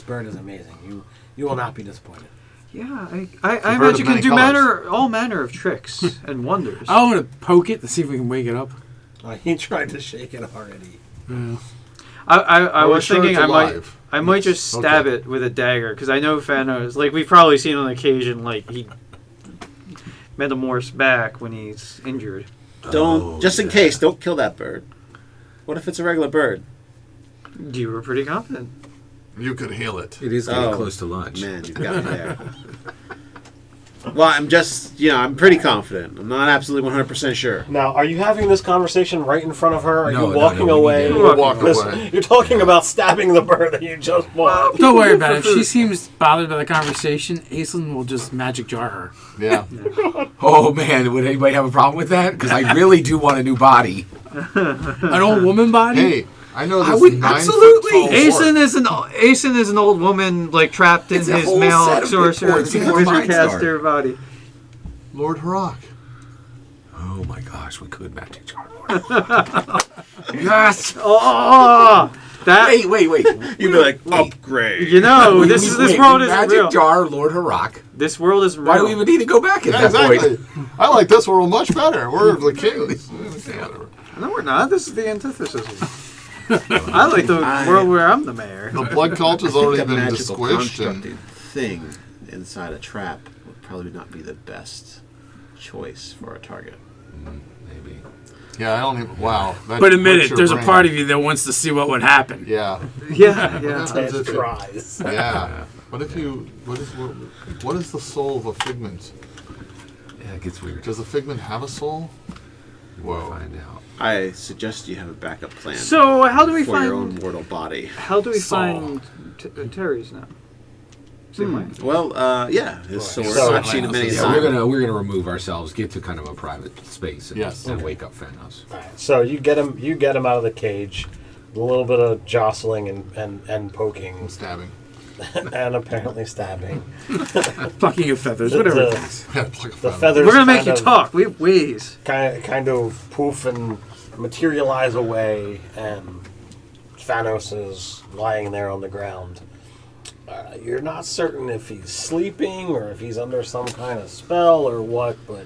bird is amazing. You will not be disappointed. Yeah, I bird imagine of you can many do colors. all manner of tricks and wonders. I want to poke it to see if we can wake it up. He tried to shake it already. Yeah. I Are we was sure thinking it's I alive? might just stab Okay. it with a dagger because I know Thanos. Like we've probably seen on occasion, like he metamorphs back when he's injured. Don't just in case, don't kill that bird. What if it's a regular bird? You were pretty confident. You could heal it. It is getting close to lunch. Man, you've got me there. Well, I'm just, I'm pretty confident. I'm not absolutely 100% sure. Now, are you having this conversation right in front of her? Are No, you no, walking no, we away? need to- We'll walk Because away. You're talking about stabbing the bird that you just bought. Don't worry about it. If she seems bothered by the conversation, Aislinn will just magic jar her. Yeah. Oh man, would anybody have a problem with that? Because I really do want a new body. An old woman body? Hey, I know this I would 9 absolutely. foot tall Aislinn is an old woman like trapped in It's a his whole male set of good sorcerer points before wizard mine caster start. body. Lord Harrock. Oh my gosh, we could magic jar. Yes. Oh, that Wait. You'd be like, upgrade. you know this world isn't magic real. jar, Lord Harrock. This world isn't Why real. do we even need to go back at Yeah, that exactly. point? I like this world much better. We're the kings. Whatever. No, we're not. This is the antithesis. I like the world where I'm the mayor. The blood cult has I think already a been magical squished. constructed And, thing inside a trap would probably not be the best choice for a target. Maybe. yeah, I don't even. Wow. That But admit hurts it, your there's a brain. part of you that wants to see what would happen. Yeah. Yeah. Happens if you- Cries. Yeah. What if you? What is the soul of a figment? Yeah, it gets weird. Does a figment have a soul? We'll Whoa. find out. I suggest you have a backup plan So how do we for your own find? mortal body. How do we Saul. find Terry's now? Same way. Well, yeah, his sword. So- I've seen it many Yeah, times. we're gonna remove ourselves, get to kind of a private space, and, Yes. and Okay. wake up Thanos. All right, so you get him out of the cage. A little bit of jostling and poking Stabbing. and apparently stabbing. Plucking of feathers, The- whatever the- it is. Yeah, it's like a The feather. feathers. We're gonna make kind you of- talk. We have ways. Kind of poof and materialize away, and Thanos is lying there on the ground. You're not certain if he's sleeping or if he's under some kind of spell or what, but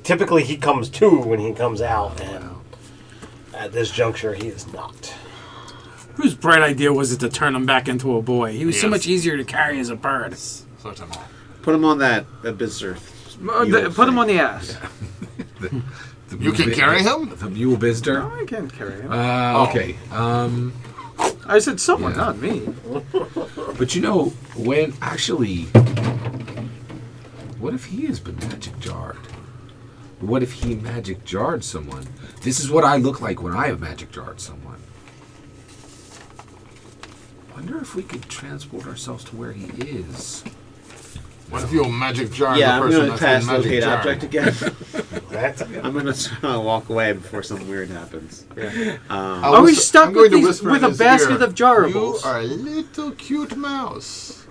typically he comes to when he comes out, and at this juncture he is not. Whose bright idea was it to turn him back into a boy? He was so Yes. much easier to carry as a bird. Certainly. Put him on that Abysser. Put him on the ass. You can carry him? The mule Bizder. I can carry him. Okay. I said someone, Yeah. not me. But you know, when actually, what if he has been magic jarred? What if he magic jarred someone? This is what I look like when I have magic jarred someone. Wonder if we could transport ourselves to where he is. What if you magic jar Yeah, the I'm person going to that's pass been magic locate jarred? object again. Right? I'm going to walk away before something weird happens. Are we stuck I'm going with to these- whisper with in a his basket ear, of jarables? You are a little cute mouse.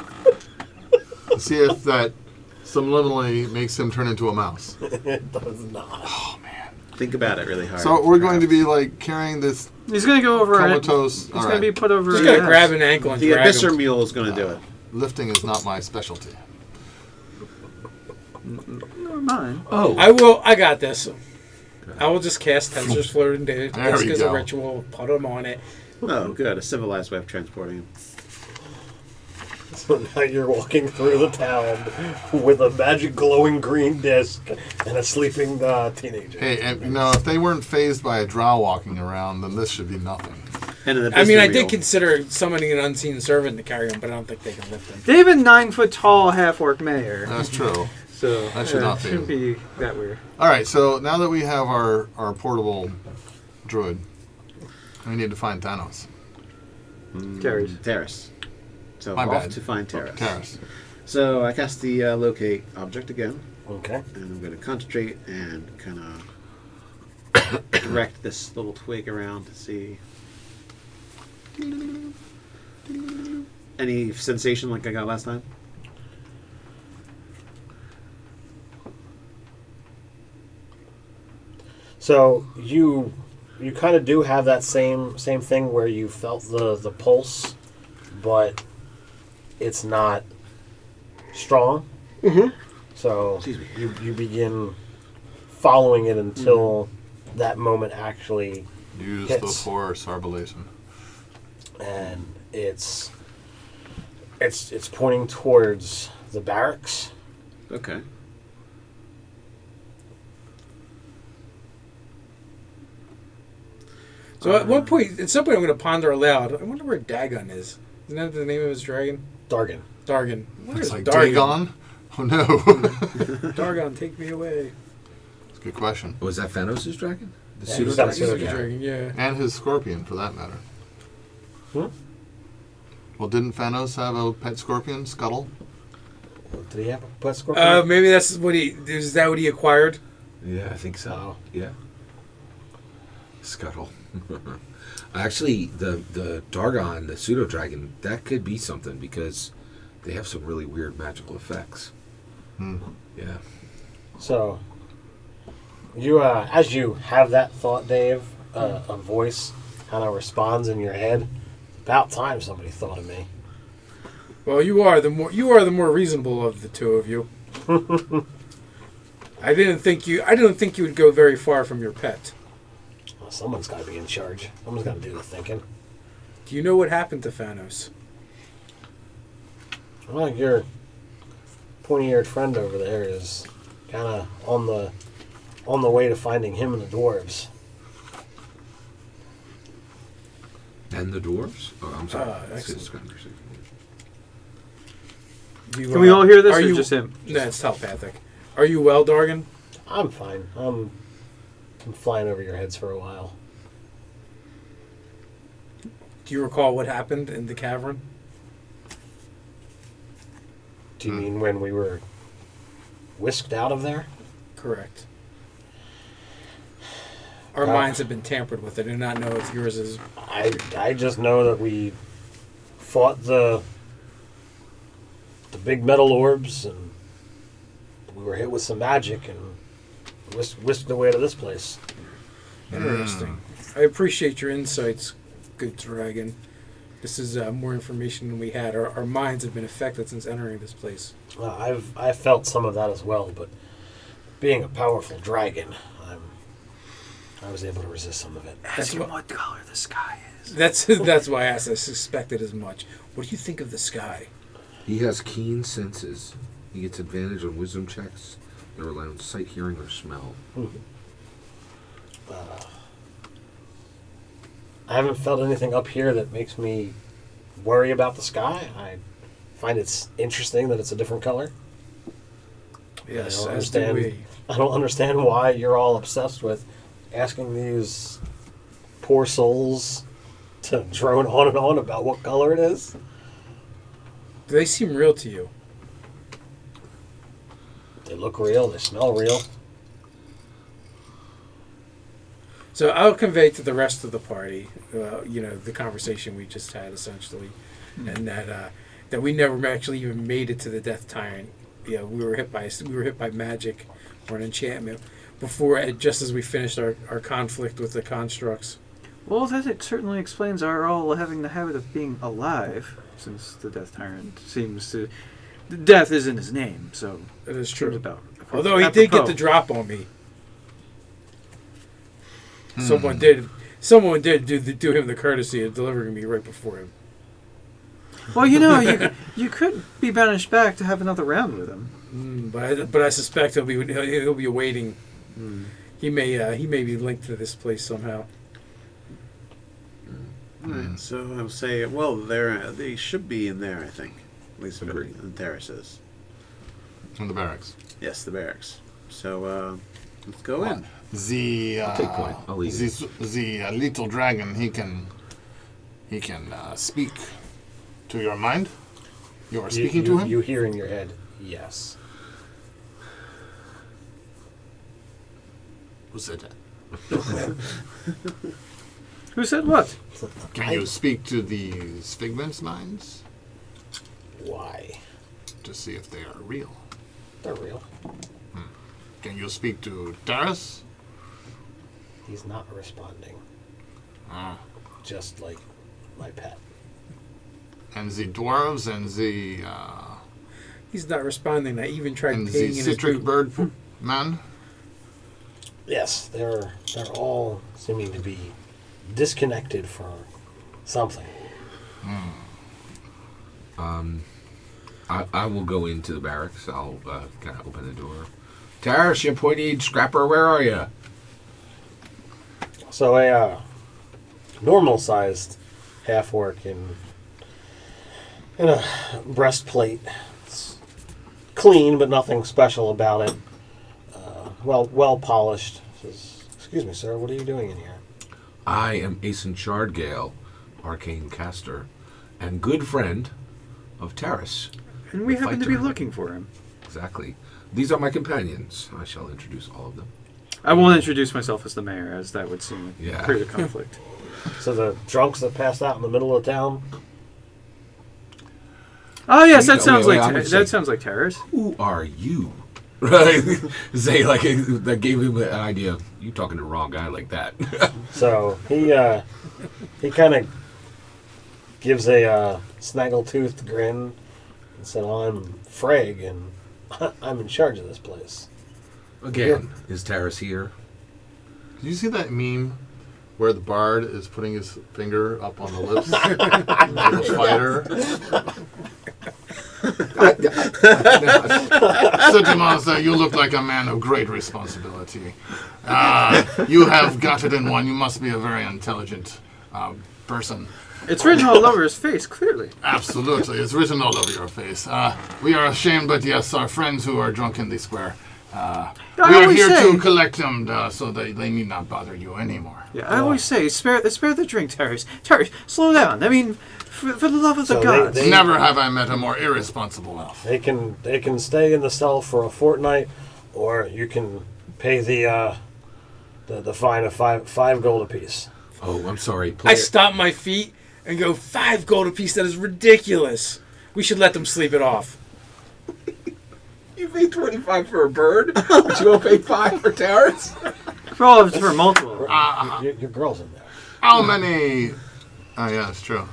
See if that subliminally makes him turn into a mouse. It does not. Think about it really hard. So we're going to be like carrying this He's gonna go over. comatose. He's All gonna be right. put over. Just his gotta ass. grab an ankle and the drag Abysser him. Mule is going to do it. Lifting is not my specialty. Never mind. Oh, I got this. I will just cast Tensor's Floating Disc There we as a go. ritual, put him on it. Oh, good. A civilized way of transporting him. So now you're walking through the town with a magic glowing green disc and a sleeping teenager. Hey, and, if they weren't phased by a drow walking around, then this should be nothing. And an I mean, Abysser I Mule. did consider summoning an unseen servant to carry him, but I don't think they can lift him. They have a 9-foot tall half-orc mayor, That's true. so That should not be. shouldn't be that weird. All right, so now that we have our portable druid, we need to find Thanos. Carries. Terrace. So My off bad. to find Terrace. Terrace. So I cast the locate object again, Okay. and I'm going to concentrate and kind of direct this little twig around to see any sensation like I got last time. So you kind of do have that same thing where you felt the pulse, but it's not strong. Mm-hmm. So Excuse me. you begin following it until that moment actually, Use Hits. the force arbalation. and it's pointing towards the barracks. Okay. So at some point, I'm going to ponder aloud. I wonder where Dagon is. Isn't that the name of his dragon? Dargan. Dargon. Where's It's like Dargon? Dagon? Oh no. Dargon, take me away. That's a good question. was that Thanos' dragon? The Yeah, pseudo he's got a dragon? pseudo He's a dragon. dragon, yeah. And his scorpion, for that matter. Hmm? Well, didn't Thanos have a pet scorpion, Scuttle? Did he have a pet scorpion? Maybe that's what is that what he acquired? Yeah, I think so. Oh. Yeah. Scuttle. Actually, the Dargon, the pseudo dragon, that could be something because they have some really weird magical effects. Hmm. Yeah. So, you as you have that thought, Dave, a voice kind of responds in your head. About time somebody thought of me. Well, you are the more reasonable of the two of you. I didn't think you would go very far from your pet. Well, someone's got to be in charge. Someone's got to do the thinking. Do you know what happened to Thanos? Well, your pointy-eared friend over there is kind of on the way to finding him and the dwarves. And the dwarves? Oh, I'm sorry. Excellent. Can we all hear this, are or you, just him? No, it's telepathic. Are you well, Dargon? I'm fine. I'm flying over your heads for a while. Do you recall what happened in the cavern? Do you mean when we were whisked out of there? Correct. Our minds have been tampered with. I do not know if yours is. I just know that we fought the big metal orbs, and we were hit with some magic and whisked away to this place. Interesting. I appreciate your insights, good dragon. This is more information than we had. Our minds have been affected since entering this place. I've felt some of that as well, but being a powerful dragon, I was able to resist some of it. That's what color the sky is. That's why I asked. I suspected as much. What do you think of the sky? He has keen senses. He gets advantage on wisdom checks that rely on sight, hearing, or smell. I haven't felt anything up here that makes me worry about the sky. I find it's interesting that it's a different color. Yes, I as do we. I don't understand why you're all obsessed with asking these poor souls to drone on and on about what color it is. Do they seem real to you? They look real. They smell real. So I'll convey to the rest of the party, the conversation we just had, essentially, and that we never actually even made it to the Death Tyrant. We were hit by magic or an enchantment before, just as we finished our conflict with the constructs. Well, that certainly explains our all having the habit of being alive, since the Death Tyrant seems to... Death is in his name, so... That is true. About, Although he did get the drop on me. Someone did do him the courtesy of delivering me right before him. Well, you could be banished back to have another round with him. But I suspect he'll be awaiting. He may be linked to this place somehow. Right, so I would say, well, they should be in there, I think. At least in terraces. In the barracks. Yes, the barracks. So let's go in. The take point. I'll eat the little dragon, he can speak to your mind. You are speaking to him. You hear in your head, yes. Who said that? Who said what? Can you speak to these figments' minds Why? to see if they are real? They're real. Can you speak to Taras? He's not responding. Ah. Just like my pet. And the dwarves and the He's not responding. I even tried and peeing the in his citric boot. bird man. Yes, they're all seeming to be disconnected from something. I will go into the barracks. I'll kind of open the door. Taras, you pointy scrapper, where are you? So a normal-sized half-orc in a breastplate. It's clean, but nothing special about it. Well polished. Says, "Excuse me, sir. What are you doing in here?" I am Asen Shardgale, arcane caster, and good friend of Taras. And we The happen to be fighter. looking for him. Exactly. These are my companions. I shall introduce all of them. I won't introduce myself as the mayor, as that would seem Yeah. create a conflict. So the drunks that passed out in the middle of town. Oh yes, that Wait, sounds wait, like I'm gonna that say- sounds like terrorists. Who are you? Right? Say that gave him an idea. You talking to the wrong guy like that? So he kind of gives a snaggle-toothed grin and said, "Well, I'm Freg, and I'm in charge of this place." Again, is Taras here? Did you see that meme where the bard is putting his finger up on the lips of the fighter? Monster, you look like a man of great responsibility. You have got it in one. You must be a very intelligent person. It's written all over his face, clearly. Absolutely. It's written all over your face. We are ashamed, but yes, our friends who are drunk in the square We are here to collect them, so they need not bother you anymore. Yeah, I always say, spare the drink, Terry. Terry, slow down. I mean, for the love of the gods. Never have I met a more irresponsible elf. They can stay in the cell for a fortnight, or you can pay the fine of five gold apiece. Oh, I'm sorry. I stomp my feet and go, 5 gold apiece. That is ridiculous. We should let them sleep it off. You paid 25 for a bird, but you won't pay 5 for Terrence? For multiple. Your girl's in there. How many... Oh, yeah, that's true.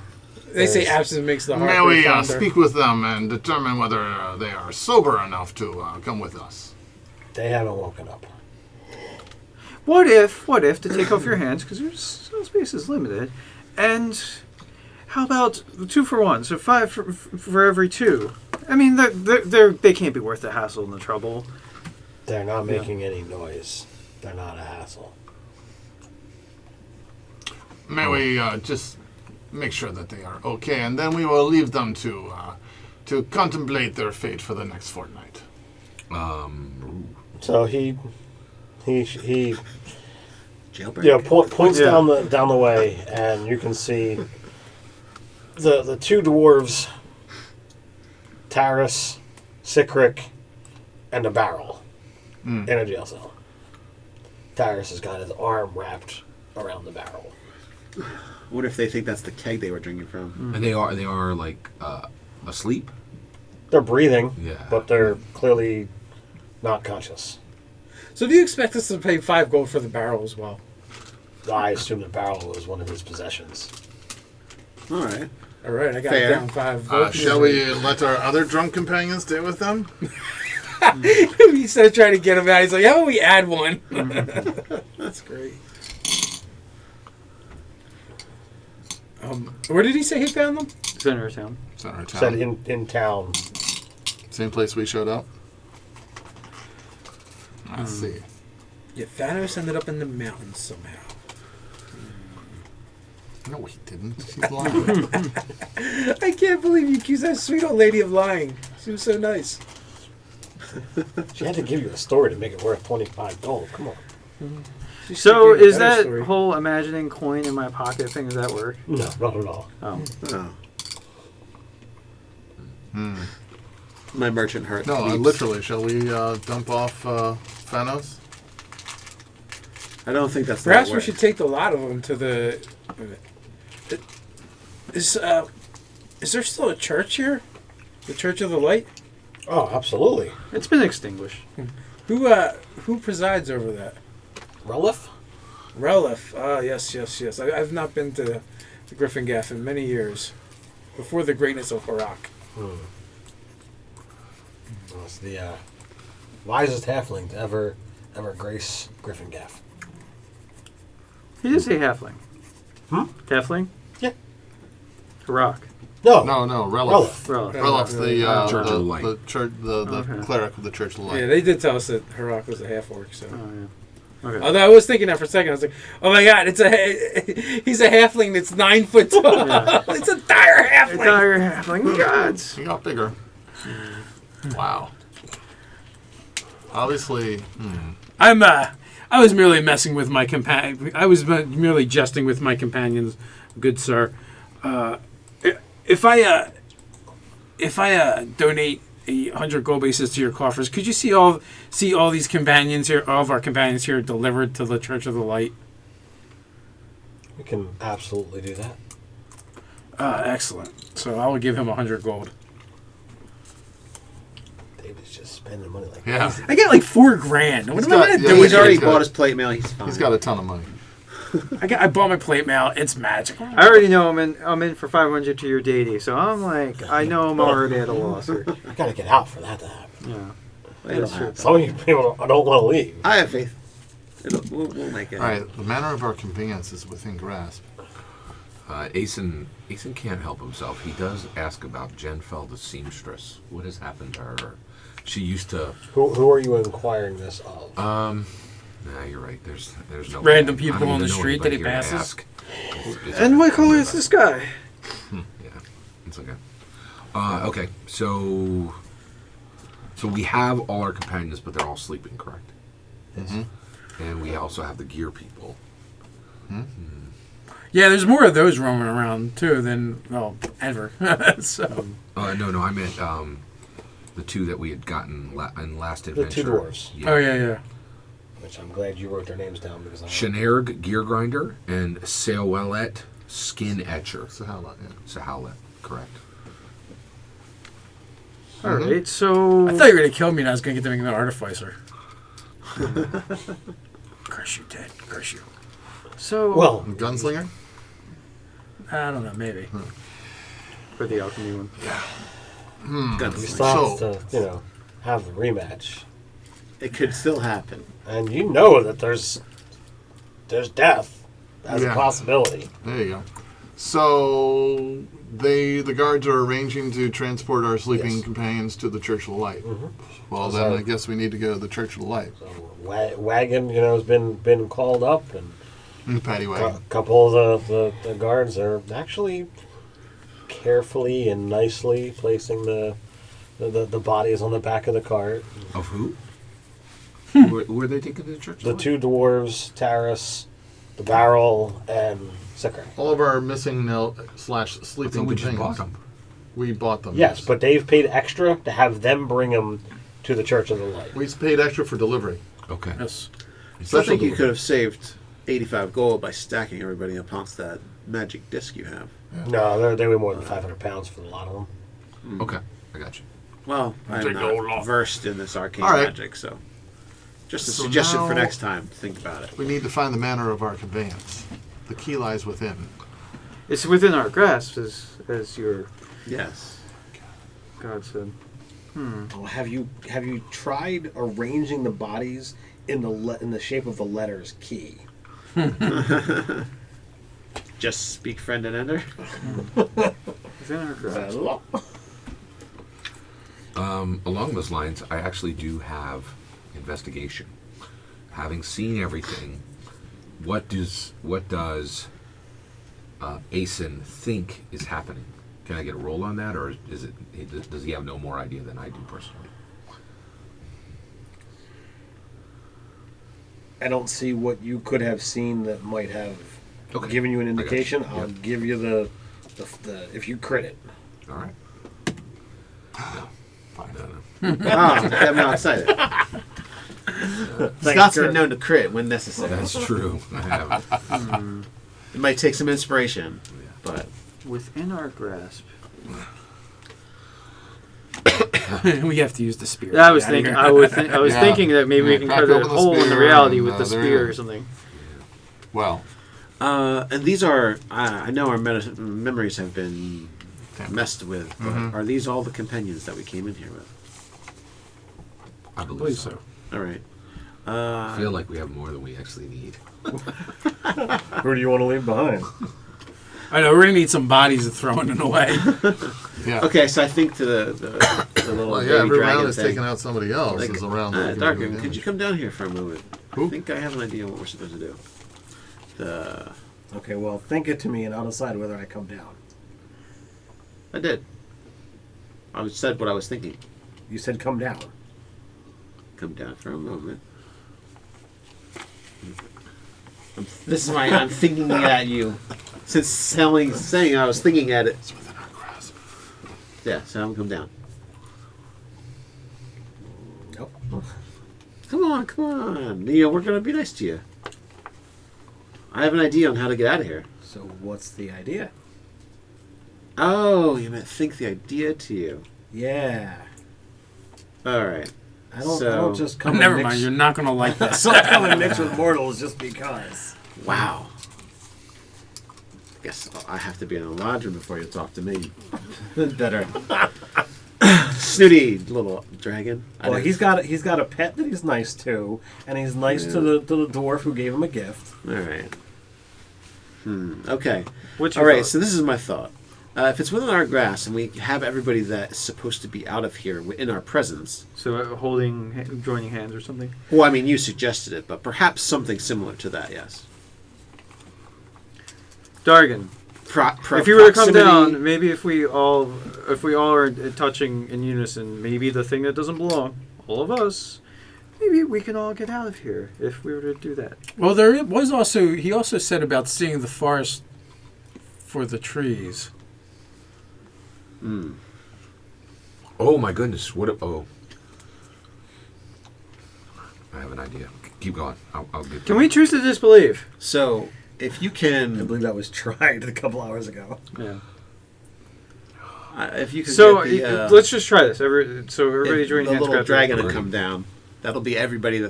They say absence makes the heart May grow we fonder. speak with them and determine whether they are sober enough to come with us? They haven't woken up. What if, to take off your hands, because your space is limited, and how about 2 for 1, so 5 for every 2? I mean, they can't be worth the hassle and the trouble. They're not making any noise. They're not a hassle. May we just make sure that they are okay, and then we will leave them to contemplate their fate for the next fortnight. So he Jailbreak. points down the way, and you can see the 2 dwarves, Taris, Sikrik, and a barrel in a jail cell. Taris has got his arm wrapped around the barrel. What if they think that's the keg they were drinking from? And they are like asleep. They're breathing, Yeah. but they're clearly not conscious. So do you expect us to pay 5 gold for the barrel as well? I assume the barrel was one of his possessions. All right. All right, I got Fair. down 5 gold. Shall we let our other drunk companions stay with them? Instead of trying to get him out, he's like, how about we add one? That's great. Where did he say he found them? Center of town. Center of Said town. in town. Same place we showed up. Let's see. Yeah, Thanos ended up in the mountains somehow. No, he didn't. He's lying. I can't believe you accused that sweet old lady of lying. She was so nice. She had to give you a story to make it worth 25 gold. Come on. She should So give you a is better that story. whole imagining coin in my pocket thing, does that work? No, not at all. Oh. Oh. My merchant hurt. No, weeps. literally. Shall we dump off Thanos? I don't think that's. Perhaps the we way. should take the lot of them to the... Is there still a church here? The Church of the Light? Oh, absolutely. It's been extinguished. Who presides over that? Relif? Relif. Ah, yes. I've not been to the GryphonGaffe in many years. Before the greatness of Harak. It's the wisest halfling to ever grace GryphonGaffe. He did say halfling. Halfling? Yeah. Harak. No. No, Relif. Relic. Relif's the Church of the Light. the church, the Okay. cleric of the Church of the Light. Yeah, they did tell us that Harak was a half-orc, so... Oh, yeah. Okay. Although I was thinking that for a second, I was like, "Oh my God, he's a halfling that's 9 foot tall. Yeah. It's a dire halfling." Entire halfling gods. He got bigger. Wow. Obviously, I was merely messing with my companion. I was merely jesting with my companions, good sir. If I donate 100 gold bases to your coffers, could you see all these companions here, all of our companions here, delivered to the Church of the Light? We can absolutely do that. Excellent. So I will give him 100 gold. David's just spending money like yeah. crazy. I got like $4,000. What He's am I got- gonna yeah, do? He's Yeah, already he's got- bought his plate mail. He's fine. He's got a ton of money. I bought my plate mail. It's magical. I already know I'm in for 500 to your deity, so I'm like, I know I'm already at a loss here. You gotta get out for that to happen. Yeah. It'll happen. Some of you people don't want to leave. I have faith. We'll make it. All right, the manner of our convenience is within grasp. Asen can't help himself. He does ask about Jenfeld the seamstress. What has happened to her? She used to. Who are you inquiring this of? Nah, you're right. There's no Random I people don't on the even know street that he anybody here to passes? ask. It's- And what color is this guy? Yeah, it's okay. Okay, so So we have all our companions, but they're all sleeping, correct? Mm-hmm. And we also have the gear people. Yeah, there's more of those roaming around too than ever. So No, I meant the two that we had gotten in last The adventure. two dwarves. oh yeah. Which I'm glad you wrote their names down because I Shenerg, Gear Grinder, and Seowelet, Skin Etcher. So how about Sahalet, correct. All right, so I thought you were gonna kill me, and I was gonna get them to make an artificer. Curse you, Ted. Curse you. so well, Gunslinger? I don't know, maybe. for the alchemy one. we still have to have the rematch, It could still happen. and you know that there's death as a Yeah. possibility. There you go. So the guards are arranging to transport our sleeping Yes. companions to the Church of the Light. Well, So- then I guess we need to go to the Church of the Light. So wagon, has been called up, and In the paddy a wagon. couple of the guards are actually carefully and nicely placing the bodies on the back of the cart. Of who? Who are they taking to the church? The two dwarves, Taris, the barrel, and Sicker. All of our missing slash I sleeping thought we just companions. bought them. We bought them. Yes, but they've paid extra to have them bring them to the Church of the Light. we paid extra for delivery. Okay. Yes. So I think you could have saved 85 gold by stacking everybody up onto that magic disc you have. No, they weigh more than 500 pounds for a lot of them. Okay, I got you. Well, I'm Take the old not off. versed in this arcane All right. magic, so just a So suggestion for now- next time. Think about it. We need to find the manner of our conveyance. The key lies within. It's within our grasp, as your Yes. god said. Oh, have you tried arranging the bodies in the shape of the letters key? Just speak friend and ender. Within our grasp. Along those lines, I actually do have investigation. Having seen everything, what does Asen think is happening? Can I get a roll on that, or does he have no more idea than I do personally? I don't see what you could have seen that might have Okay. given you an I got you. indication. I'll Yep. give you the if you crit it. All right. No. No. Oh, I'm not excited. Scott's been known to crit when necessary. That's true. I haven't. It might take some inspiration, but Within our grasp. We have to use the spear. Yeah, I was Get outta thinking. here. I was Yeah. thinking that maybe we Yeah, can crack cut a open the hole in the spear reality and, with the there spear you or go. something. Well, and these are I know our memories have been Tampered. messed with, but are these all the companions that we came in here with? I I believe believe so. so. All right. I feel like we have more than we actually need. Who do you want to leave behind? I know we're gonna need some bodies to throw in a way. yeah. Okay, so I think to the little Well, baby yeah, every dragon round is thing. taking out somebody else. Like, is a round. that we can do Darkin, damage. could you come down here for a moment? Who? I think I have an idea what we're supposed to do. Okay, well, think it to me, and I'll decide whether I come down. I did. I said what I was thinking. You said come down. Come down for a moment. This is why I'm thinking at you. Since saying I was thinking at it. It's within our grasp. Yeah, so I'm come down. Nope. Come on. Neo, we're gonna be nice to you. I have an idea on how to get out of here. So what's the idea? Oh, you meant think the idea to you. Yeah. Alright. I don't So- just come Never and mind. mix, You're not gonna like this. I don't come and mix with mortals just because. Wow. Guess I have to be an enlarger before you talk to me. Better. Snooty little dragon. Well, he's got a pet that he's nice to, and he's nice to the dwarf who gave him a gift. Alright. Okay. What's your Alright, thought? so this is my thought. If it's within our grasp and we have everybody that's supposed to be out of here in our presence, So joining hands or something. well, I mean, you suggested it, but perhaps something similar to that, yes. Dargan, if you were to come down, maybe if we all are touching in unison, maybe the thing that doesn't belong, all of us, maybe we can all get out of here if we were to do that. Well, there was also he also said about seeing the forest for the trees. Oh my goodness! I have an idea. Keep going. I'll get. Can we choose to disbelieve? So if you I can, believe that was tried a couple hours ago. Yeah. if you can, So get the, let's just try this. Everybody if join the hands. little grab dragon the- to come down. That'll be everybody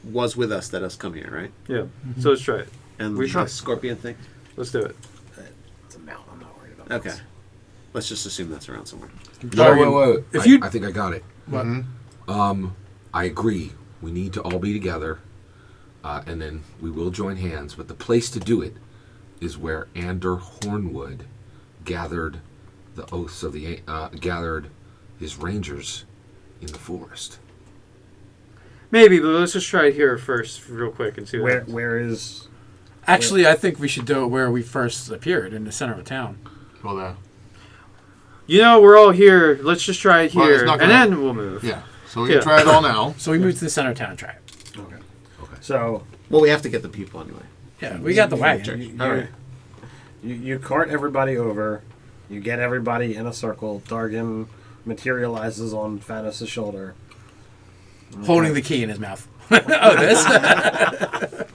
was with us that has come here, right? Yeah. So let's try it. And We the try. scorpion thing. Let's do it. It's a mount. I'm not worried about Okay. this. Let's just assume that's around somewhere. Wait. If you- I think I got it. What? I agree. We need to all be together, and then we will join hands. But the place to do it is where Ander Hornwood gathered the oaths of the gathered his rangers in the forest. Maybe, but let's just try it here first, real quick, and see what happens. Where is? Actually, I think we should do it where we first appeared, in the center of town. Well, there. You know, we're all here. Let's just try it Well, here, it's not and gonna- then we'll move. Yeah. So we Yeah. can try it all now. So we moved to the center of town and try it. Okay. Okay. So Well, we have to get the people anyway. Yeah, we got the wagon. All right. you cart everybody over. You get everybody in a circle. Dargan materializes on Thanos' shoulder. Holding the key in his mouth. Oh, this?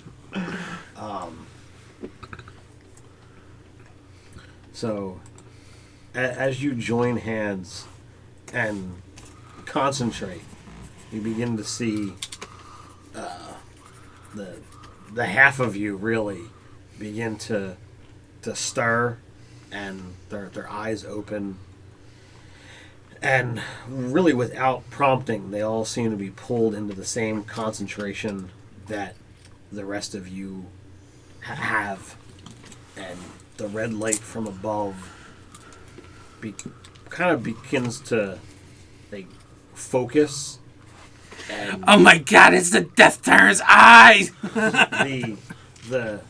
So, as you join hands and concentrate, you begin to see the half of you really begin to stir, and their eyes open, and really without prompting, they all seem to be pulled into the same concentration that the rest of you have, and the red light from above kind of begins to focus, and Oh my god, it's the Death Tyrant's eyes! the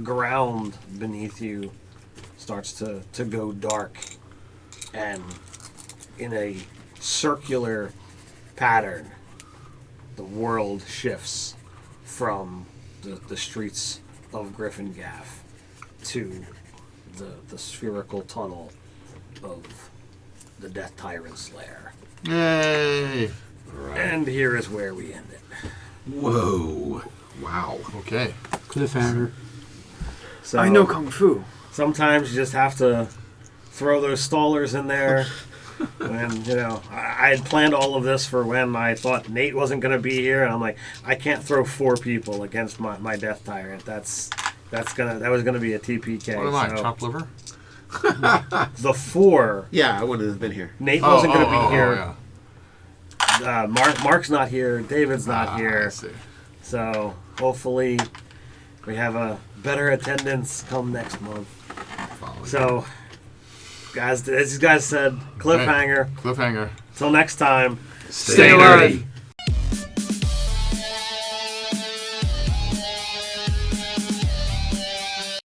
ground beneath you starts to go dark, and in a circular pattern, the world shifts from the streets of GryphonGaffe to the spherical tunnel of the Death Tyrant's lair. Yay. And here is where we end it. Whoa! Wow. Okay. Cliffhanger. So I know Kung Fu. sometimes you just have to throw those stallers in there. When, I had planned all of this for when I thought Nate wasn't going to be here, and I'm like, I can't throw 4 people against my Death Tyrant. That was gonna be a TPK. What am I, so chopped liver? the 4, Yeah, I wouldn't have been here. Nate wasn't going to be Oh, here. yeah. Mark's not here. David's not I here. see. So hopefully we have a better attendance come next month. So, guys, as you guys said, cliffhanger. Cliffhanger. Till next time. Stay nerdy.